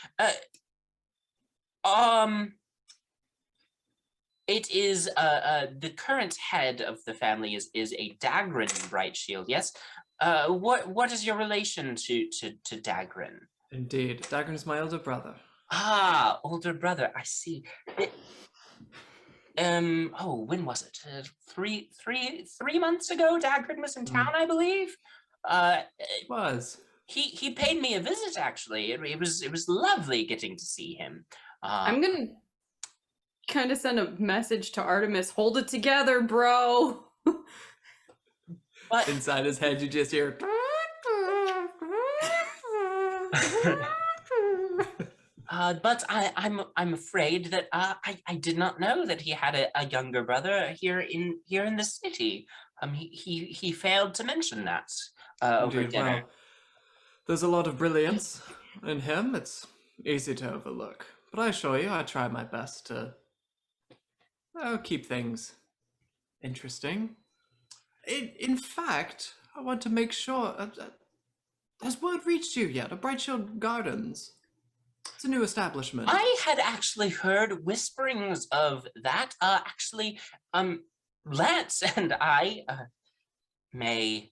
S1: It is the current head of the family is a Dagrin Brightshield. Yes. What is your relation to Dagrin?
S3: Indeed. Dagrin's my older brother.
S1: Ah, older brother. I see. Oh, when was it? 3 months ago, Dagrin was in town, I believe.
S3: It was.
S1: He paid me a visit. Actually, it was lovely getting to see him.
S7: I'm gonna kind of send a message to Artemis. Hold it together, bro.
S1: But
S3: Inside his head, you just hear.
S1: but I'm afraid that I did not know that he had a younger brother here in the city. He failed to mention that over
S3: Indeed,
S1: dinner.
S3: well, there's a lot of brilliance in him. It's easy to overlook. But I assure you, I try my best to keep things Interesting. In fact, I want to make sure. Has word reached you yet? Of Brightshield Gardens. It's a new establishment.
S1: I had actually heard whisperings of that. Lance and I, may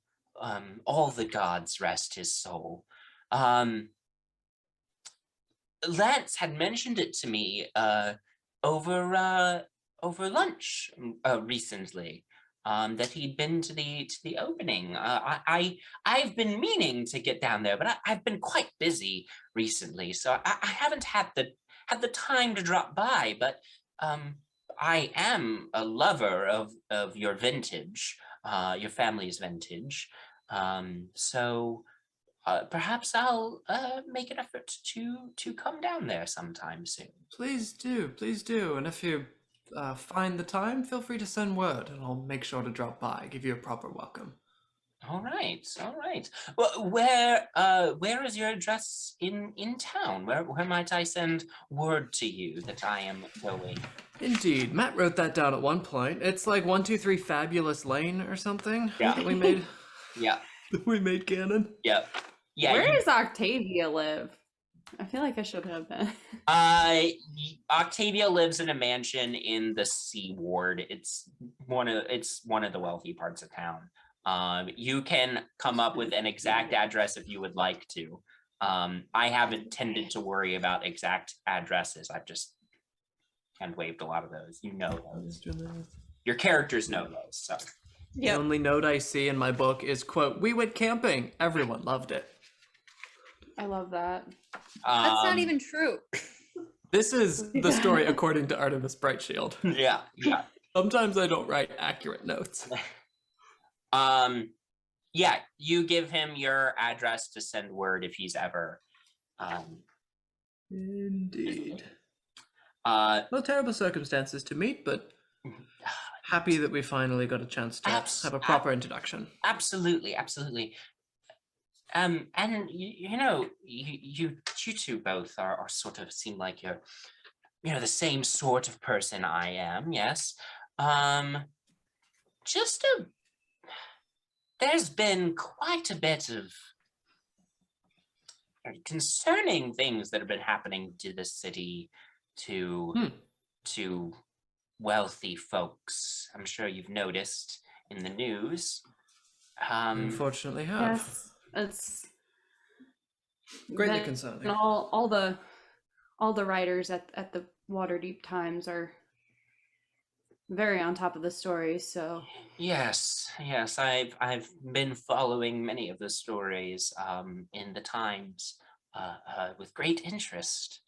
S1: all the gods rest his soul. Lance had mentioned it to me over lunch recently. That he'd been to the opening. I've been meaning to get down there, but I've been quite busy recently, so I haven't had the time to drop by. But I am a lover of your vintage, your family's vintage. So perhaps I'll make an effort to come down there sometime soon.
S3: Please do. And if you find the time, feel free to send word, and I'll make sure to drop by, give you a proper welcome.
S1: All right. Well, where is your address in town? Where might I send word to you that I am going?
S3: Indeed, Matt wrote that down at one point. It's like 123 Fabulous Lane or something.
S1: Yeah.
S3: That we made.
S1: Yeah.
S3: That we made canon.
S1: Yep. Yeah.
S7: Where does Octavia live? I feel like I should have been.
S1: Octavia lives in a mansion in the C Ward. It's one of the wealthy parts of town. You can come up with an exact address if you would like to. I haven't tended to worry about exact addresses. I've just hand waved a lot of those. You know those. Your characters know those. So
S3: The only note I see in my book is, quote, "We went camping. Everyone loved it."
S7: I love that.
S4: That's not even true.
S3: This is the story according to Artemis Brightshield.
S1: Yeah.
S3: Sometimes I don't write accurate notes.
S1: Yeah, you give him your address to send word if he's ever
S3: Indeed.
S1: no
S3: terrible circumstances to meet, but happy that we finally got a chance to have a proper introduction.
S1: Absolutely. And you know, you two both are sort of seem like you're, the same sort of person I am. Yes. There's been quite a bit of concerning things that have been happening to the city, to wealthy folks. I'm sure you've noticed in the news.
S3: Unfortunately, have.
S7: Yes, it's
S3: Greatly
S7: that-
S3: concerning.
S7: And all the writers at the Waterdeep Times are very on top of the story. So
S1: Yes, I've been following many of the stories in the Times with great interest.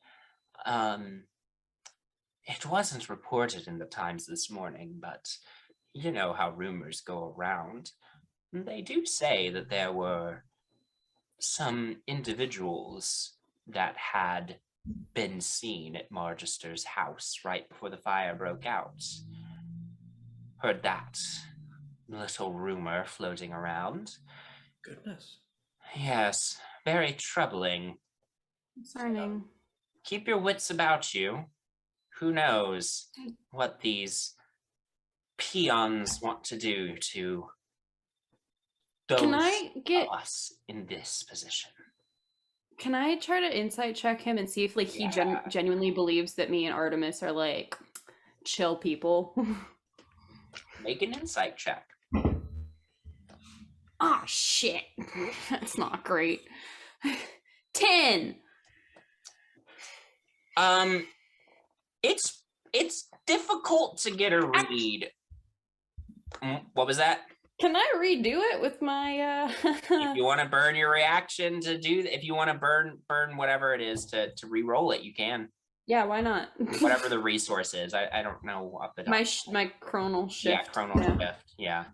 S1: It wasn't reported in the Times this morning, but you know how rumors go around. They do say that there were some individuals that had been seen at Margaster's house right before the fire broke out. Heard that little rumor floating around.
S3: Goodness.
S1: Yes, very troubling.
S7: concerning.
S1: Keep your wits about you. Who knows what these peons want to do to those
S7: Can I get?
S1: of us in this position.
S7: Can I try to insight check him and see if like he genuinely believes that me and Artemis are like chill people?
S1: Make an insight check.
S7: Oh shit, that's not great. 10.
S1: It's difficult to get a read. What was that?
S7: Can I redo it with my
S1: If you want to burn your reaction to do, if you want to burn whatever it is to re-roll it, you can.
S7: Yeah, why not?
S1: Whatever the resource is, I don't know up the top.
S7: my chronal shift.
S1: Yeah, chronal shift. Yeah.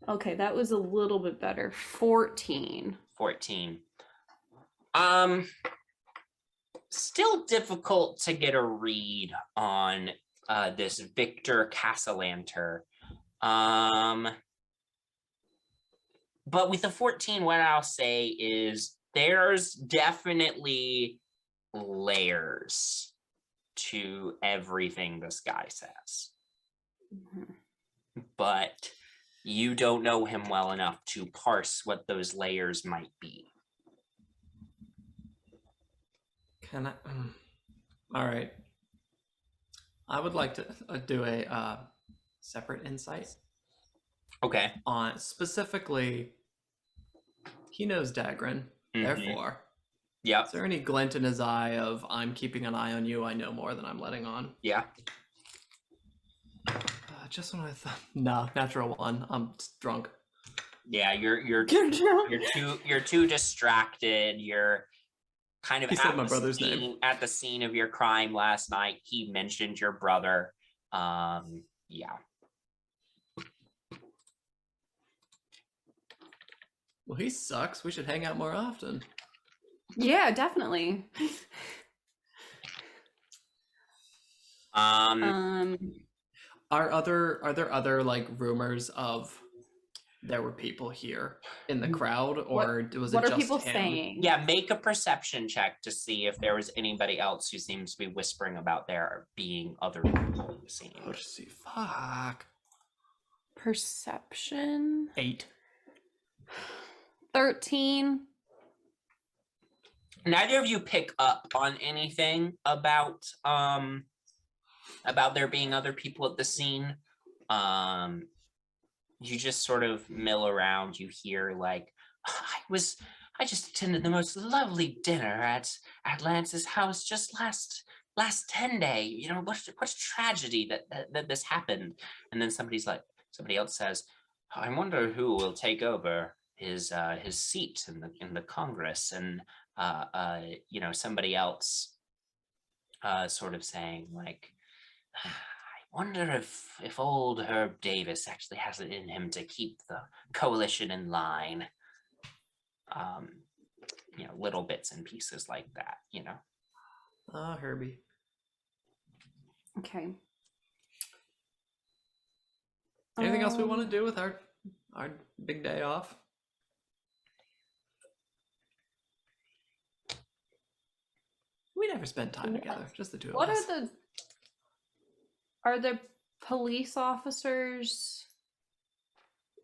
S7: Okay, that was a little bit better. 14.
S1: 14. Still difficult to get a read on this Victor Cassalanter. But with the 14, what I'll say is there's definitely layers to everything this guy says. but you don't know him well enough to parse what those layers might be.
S3: Can I? All right. I would like to do a separate insight
S1: Okay.
S3: on specifically. He knows Dagran, therefore.
S1: Yep.
S3: Is there any glint in his eye of I'm keeping an eye on you? I know more than I'm letting on.
S1: Yeah.
S3: Just when I thought, no, natural one. I'm drunk.
S1: Yeah, you're too distracted. You're kind of
S3: He said my brother's name.
S1: at the scene of your crime last night. He mentioned your brother. Yeah.
S3: Well, he sucks. We should hang out more often.
S7: Yeah, definitely.
S3: Are there other like rumors of there were people here in the crowd, or was it
S7: what are
S3: just
S7: people
S3: him?
S7: saying?
S1: Yeah, make a perception check to see if there was anybody else who seems to be whispering about there being other people in the scene.
S3: Oh, just see. Fuck.
S7: Perception.
S3: 8.
S7: 13.
S1: Neither of you pick up on anything about there being other people at the scene. You just sort of mill around. You hear like, I just attended the most lovely dinner at Lance's house just last 10 day. You know, what's tragedy that this happened. And then somebody else says, I wonder who will take over his seat in the Congress. And you know, somebody else sort of saying like, I wonder if old Herb Davis actually has it in him to keep the coalition in line. You know, little bits and pieces like that, you know.
S3: Ah, Herbie.
S7: Okay.
S3: Anything else we want to do with our big day off? We never spend time together, just the two of
S7: What
S3: us.
S7: are the police officers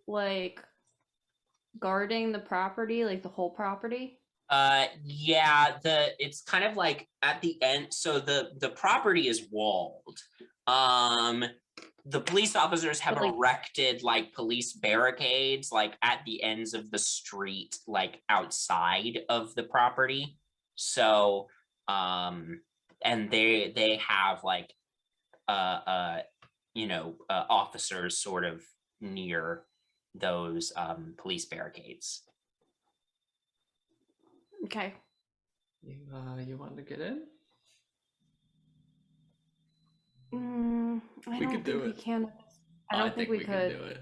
S7: like guarding the property, like the whole property?
S1: Yeah, it's kind of like at the end, so the property is walled. The police officers have
S7: But, like-
S1: erected like police barricades like at the ends of the street, like outside of the property. So and they have like you know, officers sort of near those police barricades.
S7: Okay.
S3: You want to get in?
S7: I
S3: We
S7: don't
S3: could do
S7: think we
S3: it.
S7: can. I don't think we
S3: can
S7: could.
S3: do it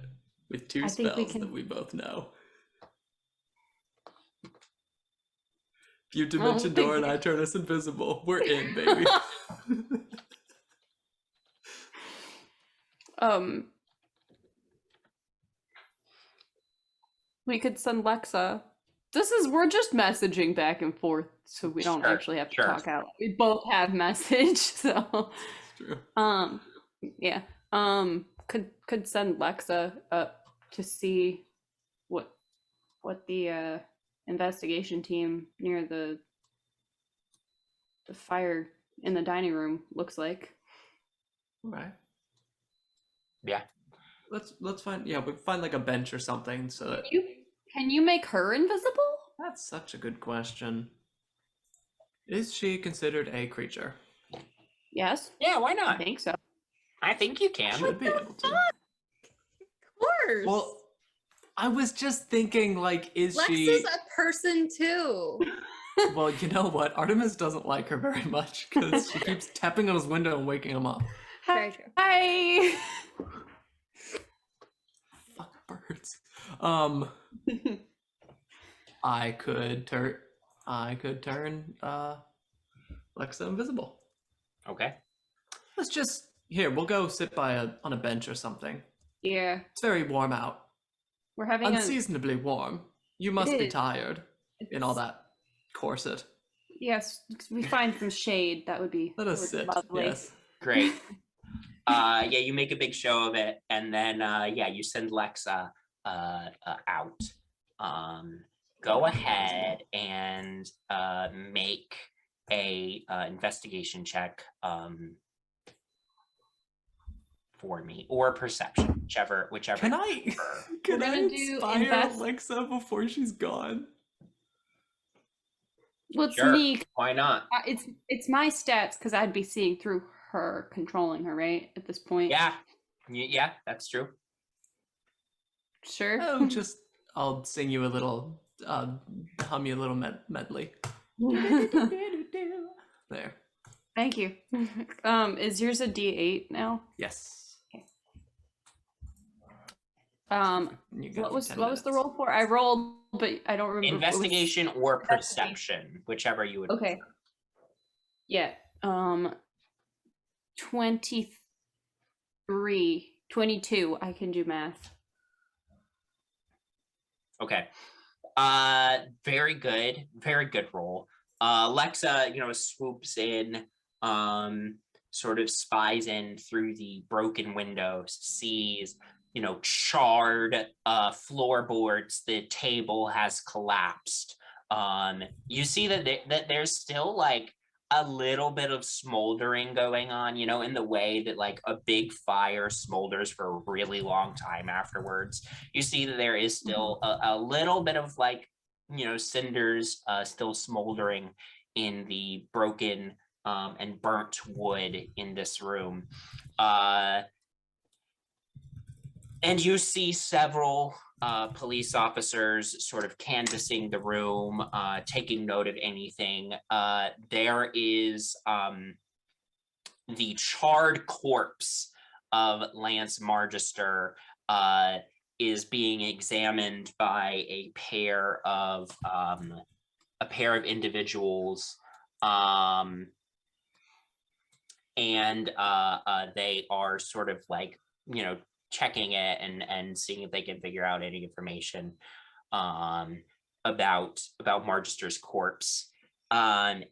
S3: with 2
S7: I think we
S3: spells
S7: can-
S3: that we both know. If you
S7: don't
S3: dimension
S7: think
S3: door and
S7: we-
S3: I turn us invisible, we're in, baby.
S7: We could send Lexa. We're just messaging back and forth, so we don't
S1: Sure,
S7: actually have to
S1: sure.
S7: talk out. We both have message, so
S3: It's true.
S7: yeah. Could send Lexa up to see what the investigation team near the fire in the dining room looks like.
S3: All right.
S1: Yeah.
S3: Let's find we find like a bench or something so that
S7: Can you make her invisible?
S3: that's such a good question. Is she considered a creature?
S7: Yes,
S1: Yeah, why
S7: I
S1: not?
S7: think so.
S1: I think you can.
S3: Should be able to.
S4: Of course.
S3: Well, I was just thinking, like, is
S4: Lex
S3: she?
S4: is a person too.
S3: Well, you know what? Artemis doesn't like her very much because she keeps tapping on his window and waking him up.
S4: Very true.
S7: Hi.
S3: Fuck birds. I could turn Lexa invisible.
S1: Okay.
S3: Let's just we'll go sit on a bench or something.
S7: Yeah,
S3: It's very warm out.
S7: we're having
S3: Unseasonably warm. You must
S7: It
S3: be
S7: is.
S3: tired in all that corset.
S7: Yes, we find some shade. That would be
S3: Let us
S7: that would be
S3: sit.
S7: lovely.
S3: Yes.
S1: Great. yeah, you make a big show of it, and then yeah, you send Lexa out. Go ahead and make a investigation check for me, or perception, whichever.
S3: Can I
S7: We're gonna do
S3: inspire
S7: invest-
S3: Alexa before she's gone?
S7: Well, it's
S1: Sure.
S7: me.
S1: Why not?
S7: It's my stats because I'd be seeing through her, controlling her, right? At this point.
S1: Yeah, yeah, that's true.
S7: Sure.
S3: Oh, just I'll sing you a little, hum you a little medley. There.
S7: Thank you. Is yours a D8 now?
S3: Yes. You got
S7: What was
S3: 10
S7: the
S3: minutes.
S7: roll for? I rolled, but I don't remember. It was-
S1: Investigation or
S7: Investigation.
S1: perception, whichever you would.
S7: Okay. Yeah. 23, 22. I can do math.
S1: Okay. Very good roll. Lexa, swoops in, sort of spies in through the broken windows, sees, charred floorboards. The table has collapsed. You see that there's still like a little bit of smoldering going on, in the way that like a big fire smolders for a really long time afterwards. You see that there is still a little bit of like, cinders still smoldering in the broken and burnt wood in this room. And you see several police officers sort of canvassing the room, taking note of anything. There is the charred corpse of Lance Margaster is being examined by a pair of individuals, and they are sort of like, checking it and seeing if they can figure out any information about Margister's corpse. And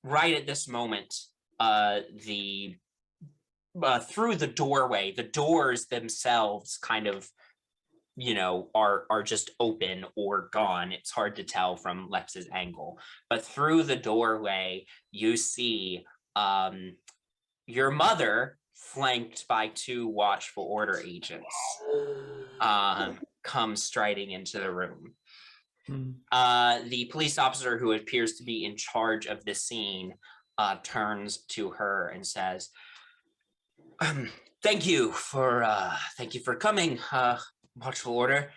S1: right at this moment, through the doorway, the doors themselves kind of, are just open or gone. It's hard to tell from Lex's angle, but through the doorway, you see your mother, flanked by 2 watchful order agents, comes striding into the room. The police officer who appears to be in charge of the scene turns to her and says, thank you for coming, watchful order.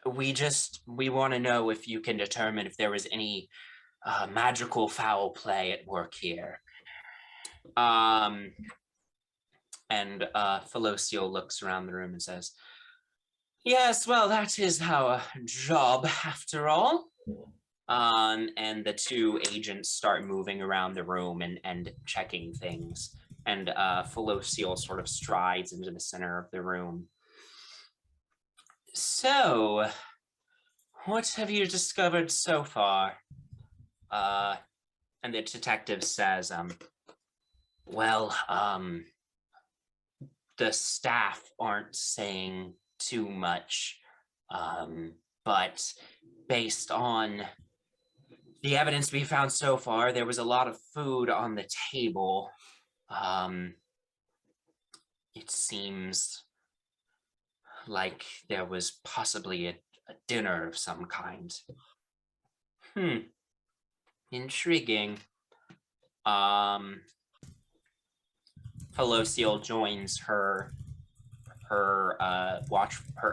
S1: We want to know if you can determine if there was any magical foul play at work here. And Felocial looks around the room and says, yes, well, that is our job after all. And the 2 agents start moving around the room and checking things. And Felocial sort of strides into the center of the room. So, what have you discovered so far? And the detective says, well, the staff aren't saying too much, but based on the evidence we found so far, there was a lot of food on the table. It seems like there was possibly a dinner of some kind. Intriguing. Felocial joins her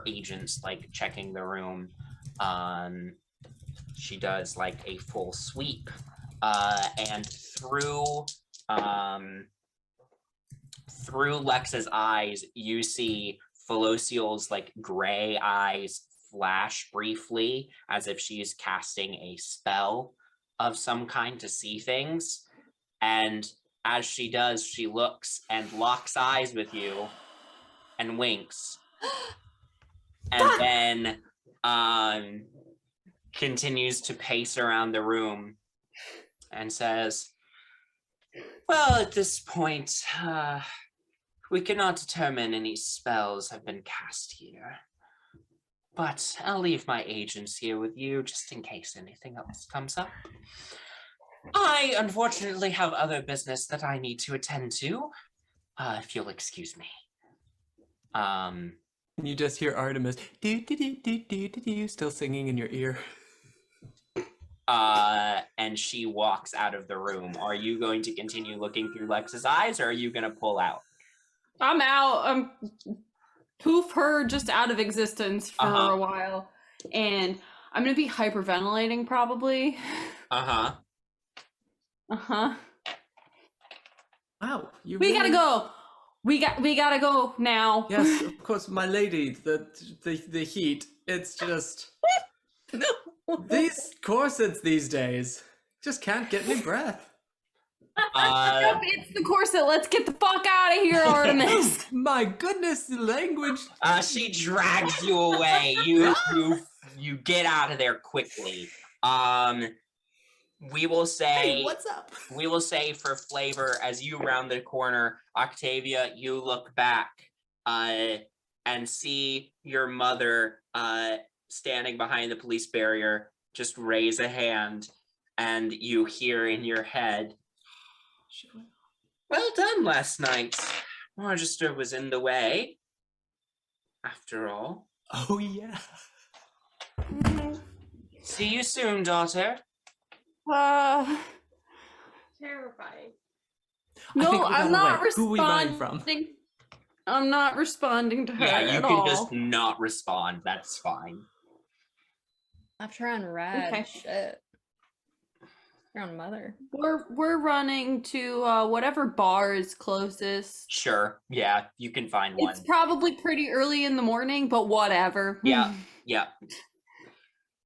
S1: agents, like checking the room. She does like a full sweep, and through Lex's eyes, you see Felocial's like gray eyes flash briefly, as if she's casting a spell of some kind to see things. And as she does, she looks and locks eyes with you and winks. And then continues to pace around the room and says, well, at this point, We cannot determine any spells have been cast here. But I'll leave my agents here with you just in case anything else comes up. I unfortunately have other business that I need to attend to. If you'll excuse me.
S3: And you just hear Artemis still singing in your ear.
S1: And she walks out of the room. Are you going to continue looking through Lex's eyes, or are you going to pull out?
S7: I'm out. Poof her just out of existence for a while. And I'm going to be hyperventilating probably.
S1: Uh-huh.
S7: Uh-huh.
S3: Wow, you
S7: We gotta
S3: really-
S7: go. We gotta go now.
S3: Yes, of course, my lady. The heat. It's just these corsets these days just can't get any breath.
S7: Nope, it's the corset. Let's get the fuck out of here, Artemis.
S3: My goodness, the language.
S1: She drags you away. You get out of there quickly. We will say,
S3: Hey, what's up?
S1: we will say for flavor, as you round the corner, Octavia, you look back and see your mother standing behind the police barrier, just raise a hand, and you hear in your head, well done last night. Margaster was in the way, after all.
S3: Oh yeah.
S1: See you soon, daughter.
S2: Terrifying.
S3: I think
S7: No,
S3: we
S7: I'm
S3: got
S7: not
S3: away. Who we buying
S7: responding.
S3: from?
S7: I'm not responding to her
S1: Yeah, you
S7: at
S1: can
S7: all.
S1: just not respond. That's fine.
S4: Left her on red.
S7: Okay.
S4: Shit. Your own mother.
S7: We're running to whatever bar is closest.
S1: Sure. Yeah, you can find one.
S7: It's probably pretty early in the morning, but whatever.
S1: Yeah. Yeah.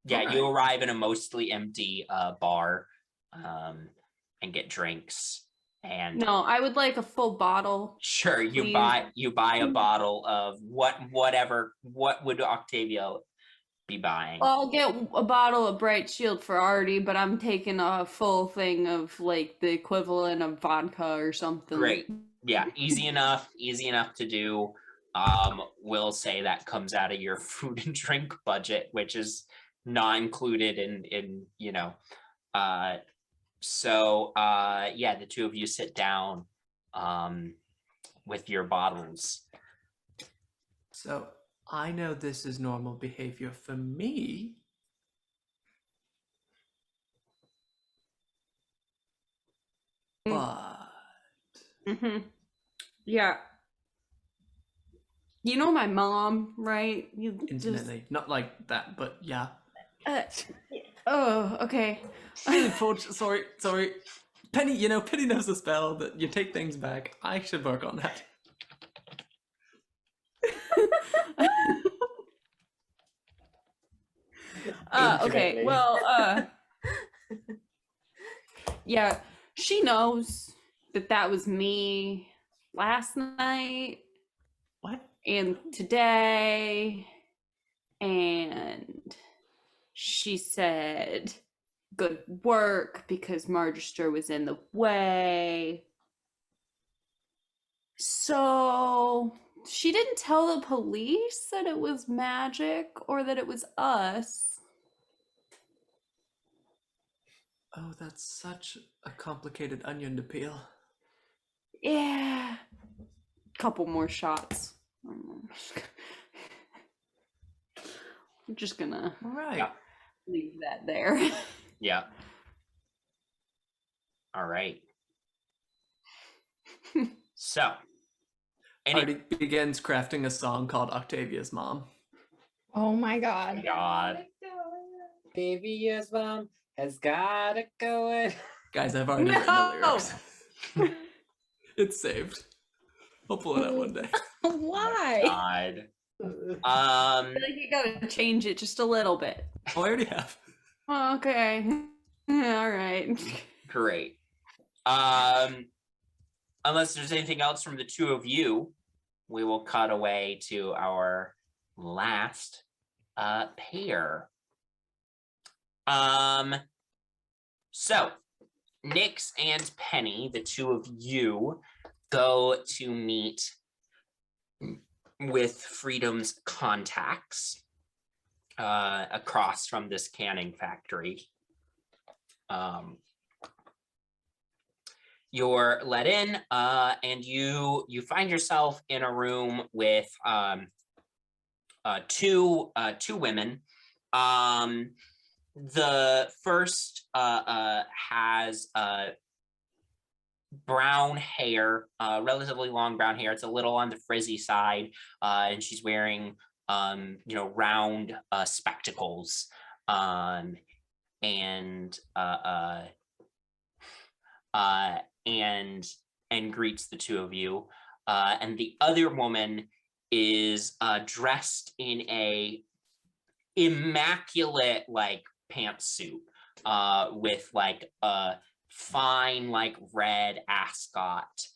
S1: Yeah,
S3: Alright.
S1: you arrive in a mostly empty bar and get drinks. And
S7: No, I would like a full bottle.
S1: sure, you
S7: please.
S1: buy a bottle of what would Octavia be buying?
S7: I'll get a bottle of Bright Shield for Artie, but I'm taking a full thing of like the equivalent of vodka or something.
S1: Great. Yeah, easy enough to do. We'll say that comes out of your food and drink budget, which is not included in so yeah, the two of you sit down with your bottles.
S3: So I know this is normal behavior for me. But
S7: Mm-hmm. Yeah. You know my mom, right? You just-
S3: intimately, not like that, but yeah.
S7: Oh, okay.
S3: Sorry. Penny, Penny knows the spell that you take things back. I should work on that.
S7: Okay.
S5: Intimately.
S7: Well, yeah, she knows that was me last night
S3: What?
S7: and today, and she said good work because Margaster was in the way. So she didn't tell the police that it was magic or that it was us.
S3: Oh, that's such a complicated onion to peel.
S7: Yeah. Couple more shots. I'm just gonna
S3: All right.
S1: Yeah.
S7: leave that there.
S1: Yeah. All right. So,
S3: Artie begins crafting a song called Octavia's Mom.
S4: Oh my god.
S1: God.
S5: Octavia's mom has got it going.
S3: Guys, I've already written the
S7: No!
S3: lyrics. It's saved. I'll pull it out one day.
S4: Why?
S1: God.
S7: I feel like you gotta change it just a little bit.
S3: Oh, I already have.
S7: Okay. All right.
S1: Great. Unless there's anything else from the two of you, we will cut away to our last pair. So Nyx and Penny, the two of you, go to meet with Freedom's contacts across from this canning factory. You're let in, and you find yourself in a room with two women. The first has brown hair, relatively long brown hair. It's a little on the frizzy side, and she's wearing round spectacles, and greets the two of you. And the other woman is dressed in a immaculate like pantsuit, with like a fine like red ascot,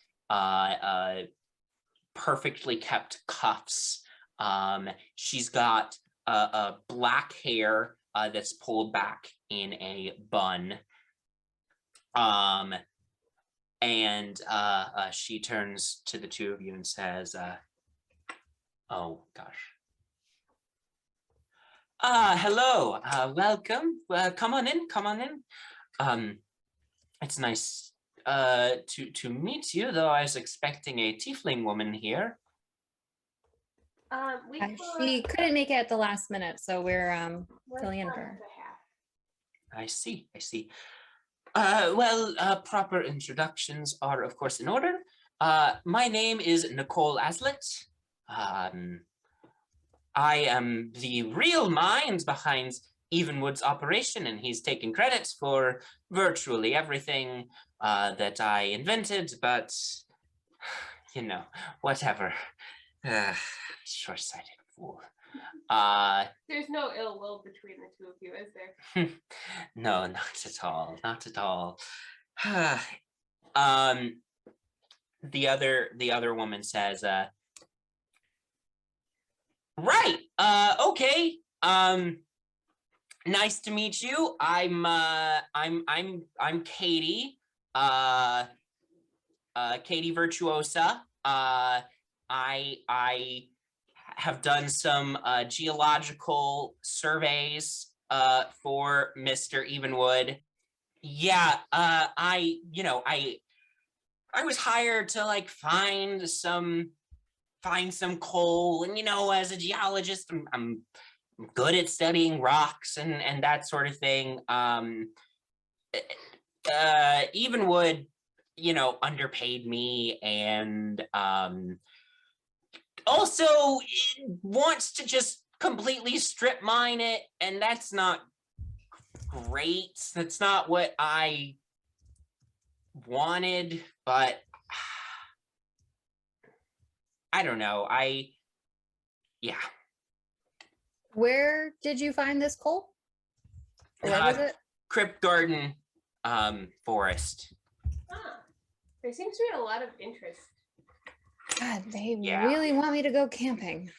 S1: perfectly kept cuffs. She's got black hair that's pulled back in a bun. And she turns to the two of you and says, oh gosh. Hello, welcome. Come on in, come on in. It's nice to meet you, though I was expecting a tiefling woman here.
S4: She couldn't make it at the last minute, so we're filling in for her.
S1: I see, I see. Proper introductions are, of course, in order. My name is Nicole Aslett. I am the real mind behind Evenwood's operation, and he's taken credit for virtually everything that I invented, but, whatever. Short-sighted fool.
S2: There's no ill will between the two of you, is there?
S1: No, not at all. Not at all. The other woman says, right. Okay. Nice to meet you. I'm Katie. Katie Virtuosa. I have done some geological surveys for Mr. Evenwood. Yeah, I was hired to like find some coal, and as a geologist, I'm good at studying rocks and that sort of thing. Evenwood, underpaid me, and also wants to just completely strip mine it, and that's not great. That's not what I wanted, but I don't know. Yeah.
S4: Where did you find this coal? Where was it?
S1: Crypt Garden Forest.
S2: There seems to be a lot of interest.
S4: God, they
S1: Yeah.
S4: really want me to go camping.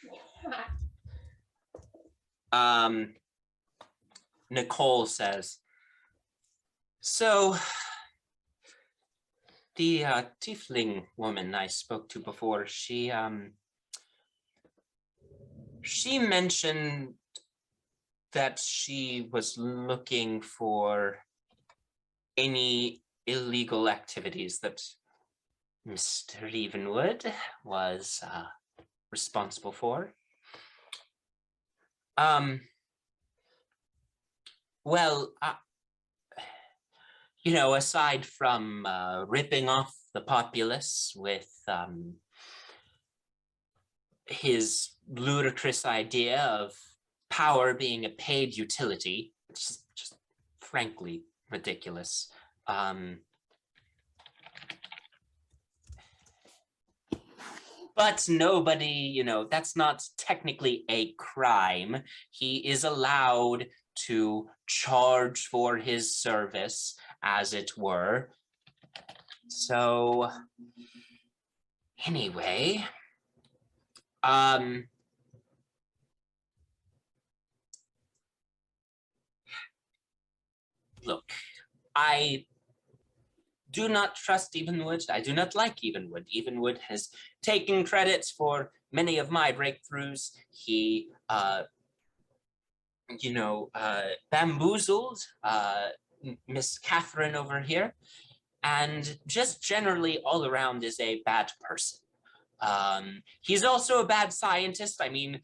S1: Nicole says, so the tiefling woman I spoke to before, she mentioned that she was looking for any illegal activities that Mr. Evenwood was responsible for. Aside from ripping off the populace with his ludicrous idea of power being a paid utility, which is just frankly ridiculous. But nobody, that's not technically a crime. He is allowed to charge for his service, as it were. So, anyway, look, I do not trust Evenwood. I do not like Evenwood. Evenwood has taken credits for many of my breakthroughs. He, bamboozled Miss Catherine over here, and just generally all around is a bad person. He's also a bad scientist. I mean,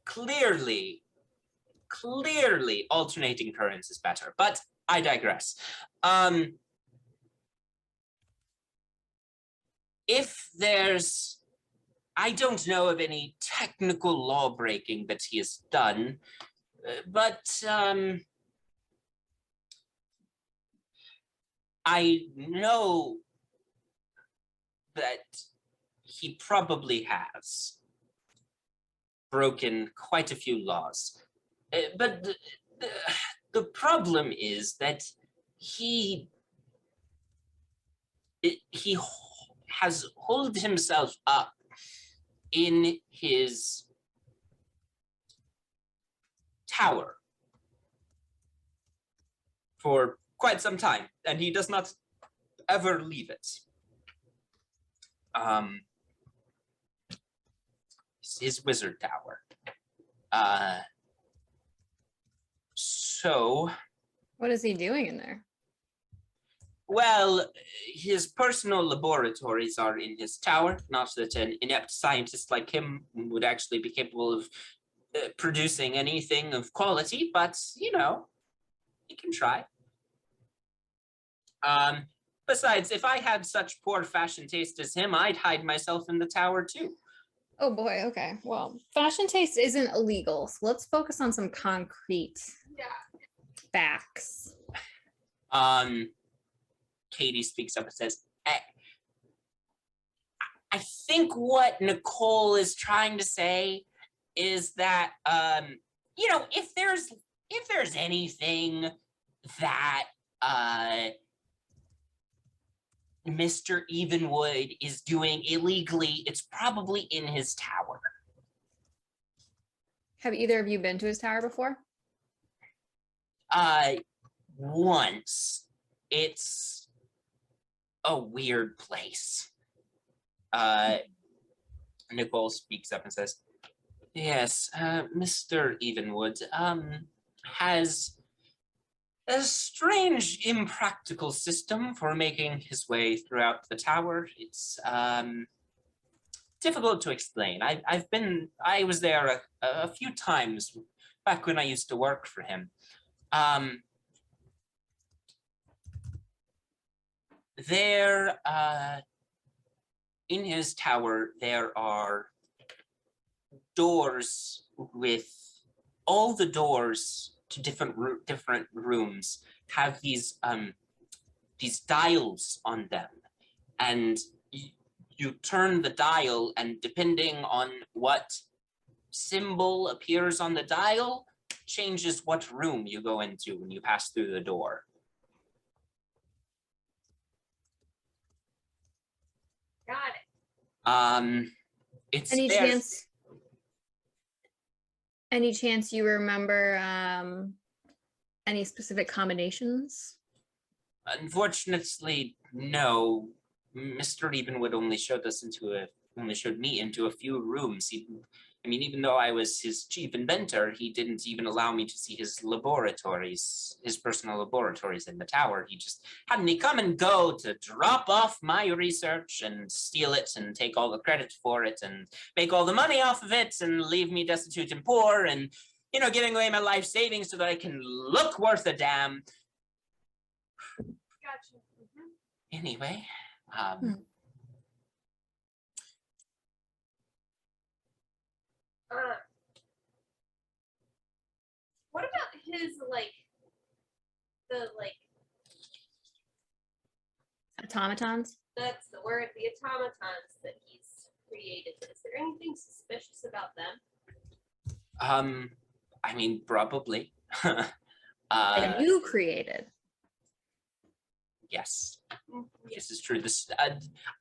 S1: clearly alternating currents is better, but I digress. I don't know of any technical law breaking that he has done, but I know that he probably has broken quite a few laws. But the problem is that he has held himself up in his tower for quite some time, and he does not ever leave it. His wizard tower. So
S4: What is he doing in there?
S1: well, his personal laboratories are in his tower. Not that an inept scientist like him would actually be capable of producing anything of quality, but you know, he can try. Besides, if I had such poor fashion taste as him, I'd hide myself in the tower too.
S4: Oh boy, okay. Well, fashion taste isn't illegal, so let's focus on some concrete facts.
S1: Katie speaks up and says, I think what Nicole is trying to say is that, if there's anything that Mr. Evenwood is doing illegally, it's probably in his tower.
S4: Have either of you been to his tower before?
S1: Once. It's a weird place. Nicole speaks up and says, yes, Mr. Evenwood has a strange, impractical system for making his way throughout the tower. It's difficult to explain. I was there a few times back when I used to work for him. In his tower, there are doors with all the doors to different rooms have these dials on them, and you turn the dial, and depending on what symbol appears on the dial, changes what room you go into when you pass through the door.
S2: Got it.
S1: It's
S4: Any chance you remember any specific combinations?
S1: Unfortunately, no. Mr. Evenwood only showed me into a few rooms. Even though I was his chief inventor, he didn't even allow me to see his laboratories, his personal laboratories in the tower. He just had me come and go to drop off my research and steal it and take all the credit for it and make all the money off of it and leave me destitute and poor and, giving away my life savings so that I can look worth a damn.
S2: Gotcha.
S1: Anyway,
S2: what about his
S4: Automatons?
S2: that's the word, the automatons that he's created? Is there anything suspicious about them?
S1: Probably.
S4: That you created.
S1: Yes. This is true.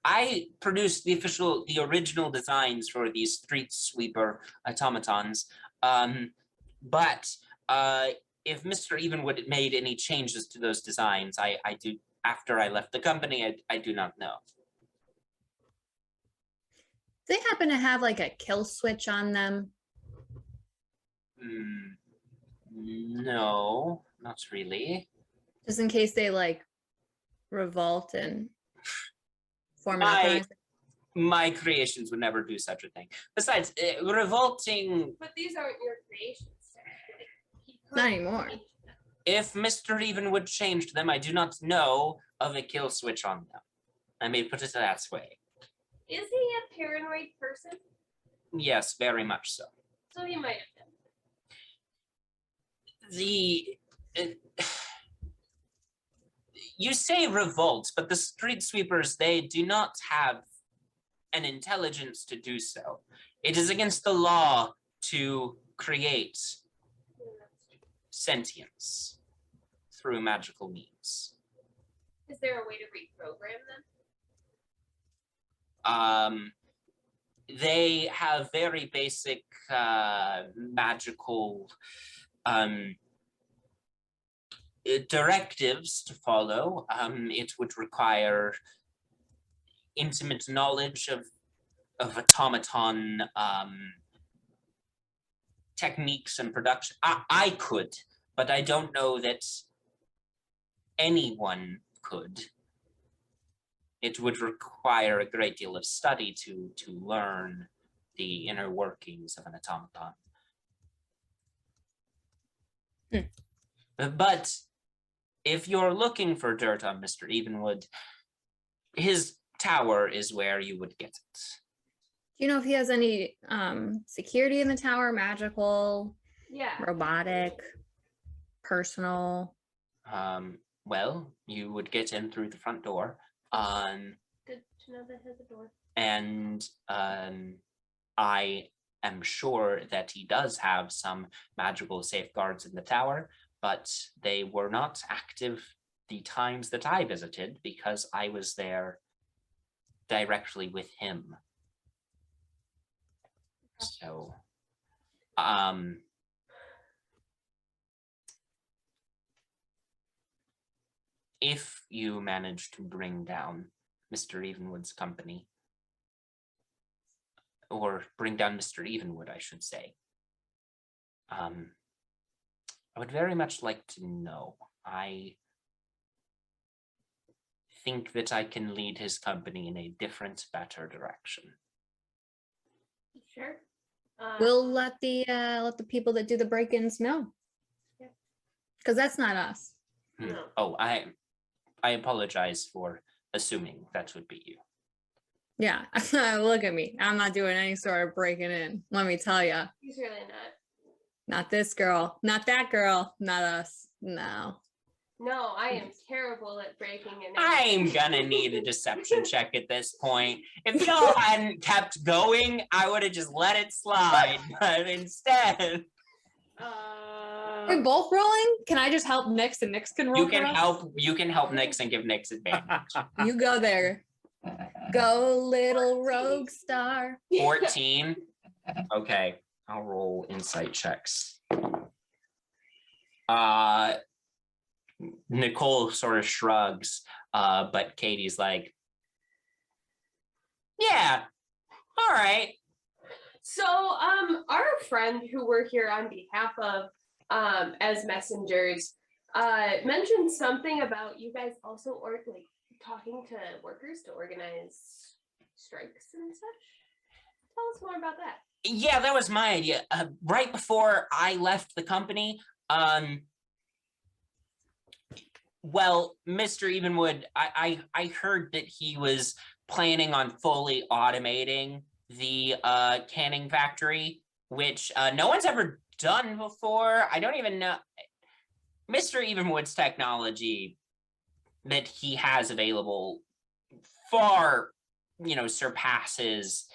S1: I produced the original designs for these street sweeper automatons. But if Mr. Evenwood made any changes to those designs, I do, after I left the company, I do not know.
S4: they happen to have like a kill switch on them?
S1: No, not really.
S4: Just in case they like revolt and form an
S1: My-
S4: uprising?
S1: My creations would never do such a thing. Besides, revolting,
S2: But these aren't your creations. Sarah. Like, he could
S4: Not anymore.
S2: change them.
S1: if Mr. Evenwood changed them, I do not know of a kill switch on them. I may put it that way.
S2: Is he a paranoid person?
S1: Yes, very much so.
S2: So he might have done.
S1: You say revolt, but the street sweepers, they do not have an intelligence to do so. It is against the law to create sentience through magical means.
S2: Is there a way to reprogram them?
S1: They have very basic magical directives to follow. It would require intimate knowledge of automaton techniques and production. I could, but I don't know that anyone could. It would require a great deal of study to learn the inner workings of an automaton. But if you're looking for dirt on Mr. Evenwood, his tower is where you would get it.
S4: Do you know if he has any security in the tower? Magical,
S2: Yeah.
S4: robotic, personal?
S1: Well, you would get in through the front door.
S2: Good to know that has a door.
S1: And I am sure that he does have some magical safeguards in the tower, but they were not active the times that I visited because I was there directly with him. So, if you manage to bring down Mr. Evenwood's company, or bring down Mr. Evenwood, I should say, I would very much like to know. I think that I can lead his company in a different, better direction.
S2: Sure.
S4: We'll let the people that do the break-ins know.
S2: Yeah.
S4: Because that's not us.
S2: No.
S1: Oh, I apologize for assuming that would be you.
S4: Yeah, look at me. I'm not doing any sort of breaking in. Let me tell you.
S2: He's really not.
S4: Not this girl. Not that girl. Not us. No.
S2: No, I am terrible at breaking in.
S1: I'm gonna need a deception check at this point. If y'all hadn't kept going, I would have just let it slide. But instead,
S4: Are we both rolling? Can I just help Nyx and Nyx can roll?
S1: you can
S4: for us?
S1: help. You can help Nyx and give Nyx advantage.
S4: You go there. Go, little rogue star.
S1: 14. Okay, I'll roll insight checks. Nicole sort of shrugs, but Katie's like, yeah, all right.
S2: So, our friend who we're here on behalf of, as messengers, mentioned something about you guys also talking to workers to organize strikes and such. Tell us more about that.
S1: Yeah, that was my idea. Right before I left the company, well, Mr. Evenwood, I heard that he was planning on fully automating the canning factory, which no one's ever done before. I don't even know. Mr. Evenwood's technology that he has available far, surpasses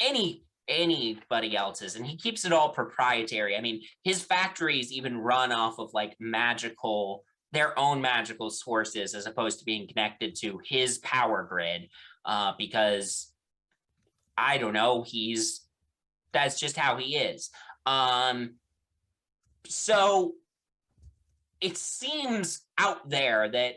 S1: anybody else's, and he keeps it all proprietary. I mean, his factories even run off of their own magical sources as opposed to being connected to his power grid, because I don't know, that's just how he is. So it seems out there that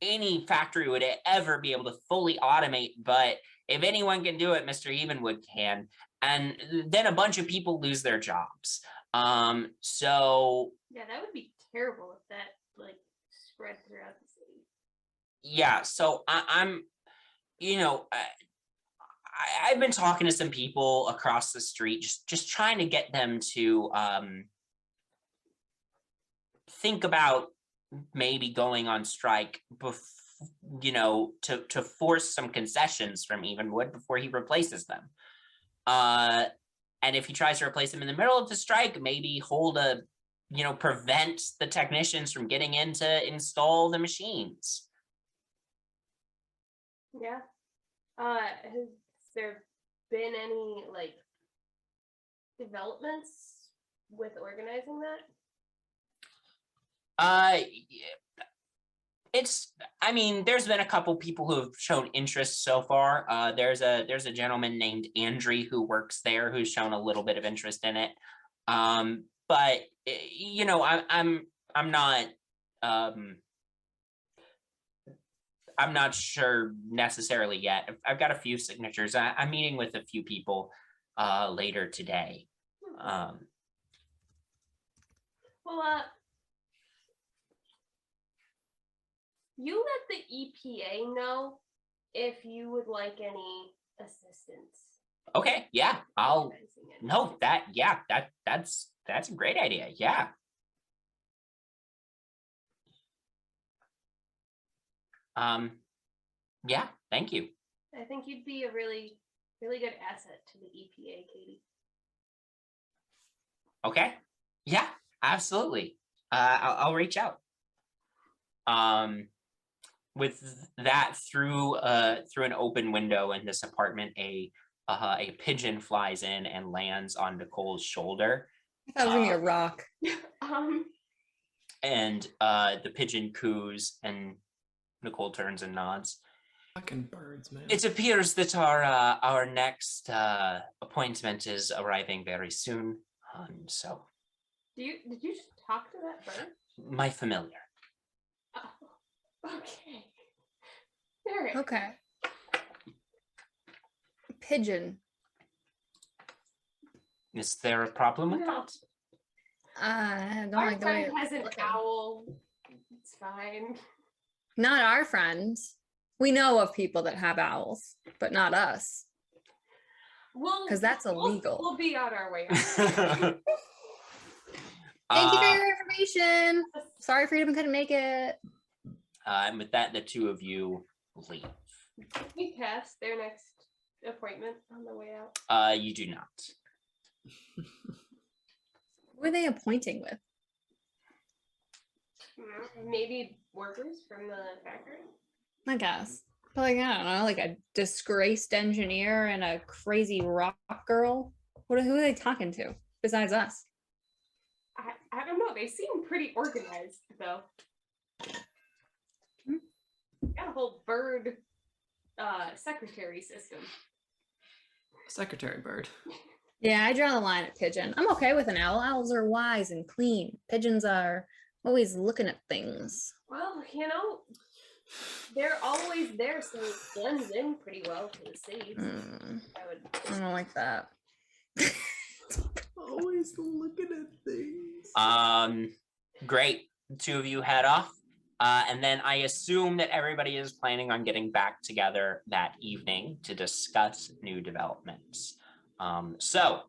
S1: any factory would ever be able to fully automate, but if anyone can do it, Mr. Evenwood can. And then a bunch of people lose their jobs. So
S2: Yeah, that would be terrible if that like spread throughout the city.
S1: yeah, so I'm, you know, I've been talking to some people across the street, just trying to get them to think about maybe going on strike, you know, to force some concessions from Evenwood before he replaces them. And if he tries to replace them in the middle of the strike, maybe hold a, you know, prevent the technicians from getting in to install the machines.
S2: Yeah. Has there been any like developments with organizing that?
S1: It's, I mean, there's been a couple people who have shown interest so far. There's a gentleman named Andrew who works there who's shown a little bit of interest in it. But you know, I'm not I'm not sure necessarily yet. I've got a few signatures. I'm meeting with a few people later today.
S2: Well, you let the EPA know if you would like any assistance.
S1: Okay, yeah, I'll
S2: organizing it.
S1: no that yeah that's a great idea. Yeah. Yeah, thank you.
S2: I think you'd be a really, really good asset to the EPA, Katie.
S1: Okay. Yeah, absolutely. I'll reach out. With that, through an open window in this apartment, a pigeon flies in and lands on Nicole's shoulder.
S4: I thought it was gonna be a rock.
S1: And the pigeon coos, and Nicole turns and nods.
S3: Fucking birds, man.
S1: It appears that our next appointment is arriving very soon. So
S2: Did you just talk to that bird?
S1: my familiar.
S2: Oh, okay. All right.
S4: Okay. Pigeon.
S1: Is there a problem with
S2: No.
S1: that?
S4: I don't
S2: Our
S4: like the way
S2: friend
S4: you're
S2: has an
S4: looking.
S2: owl. It's fine.
S4: Not our friends. We know of people that have owls, but not us.
S2: Well,
S4: 'Cause that's illegal.
S2: We'll be on our way. Out.
S4: Thank you for your information. Sorry Freedom couldn't make it.
S1: And with that, the two of you leave.
S2: We passed their next appointment on the way out.
S1: You do not.
S4: Who are they appointing with?
S2: Maybe workers from the factory.
S4: I guess. But like, I don't know, like a disgraced engineer and a crazy rock girl. Who are they talking to besides us?
S2: I don't know. They seem pretty organized though. Got a whole bird secretary system.
S3: Secretary bird.
S4: Yeah, I draw the line at pigeon. I'm okay with an owl. Owls are wise and clean. Pigeons are always looking at things.
S2: Well, you know, they're always there, so it blends in pretty well to the city.
S4: I don't like that.
S3: Always looking at things.
S1: Great. The two of you head off. And then I assume that everybody is planning on getting back together that evening to discuss new developments. So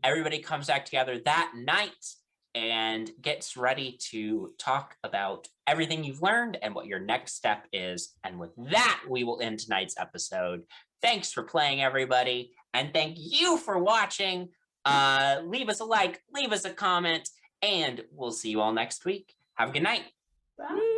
S1: everybody comes back together that night and gets ready to talk about everything you've learned and what your next step is. And with that, we will end tonight's episode. Thanks for playing, everybody. And thank you for watching. Leave us a like, leave us a comment, and we'll see you all next week. Have a good night.
S2: Bye.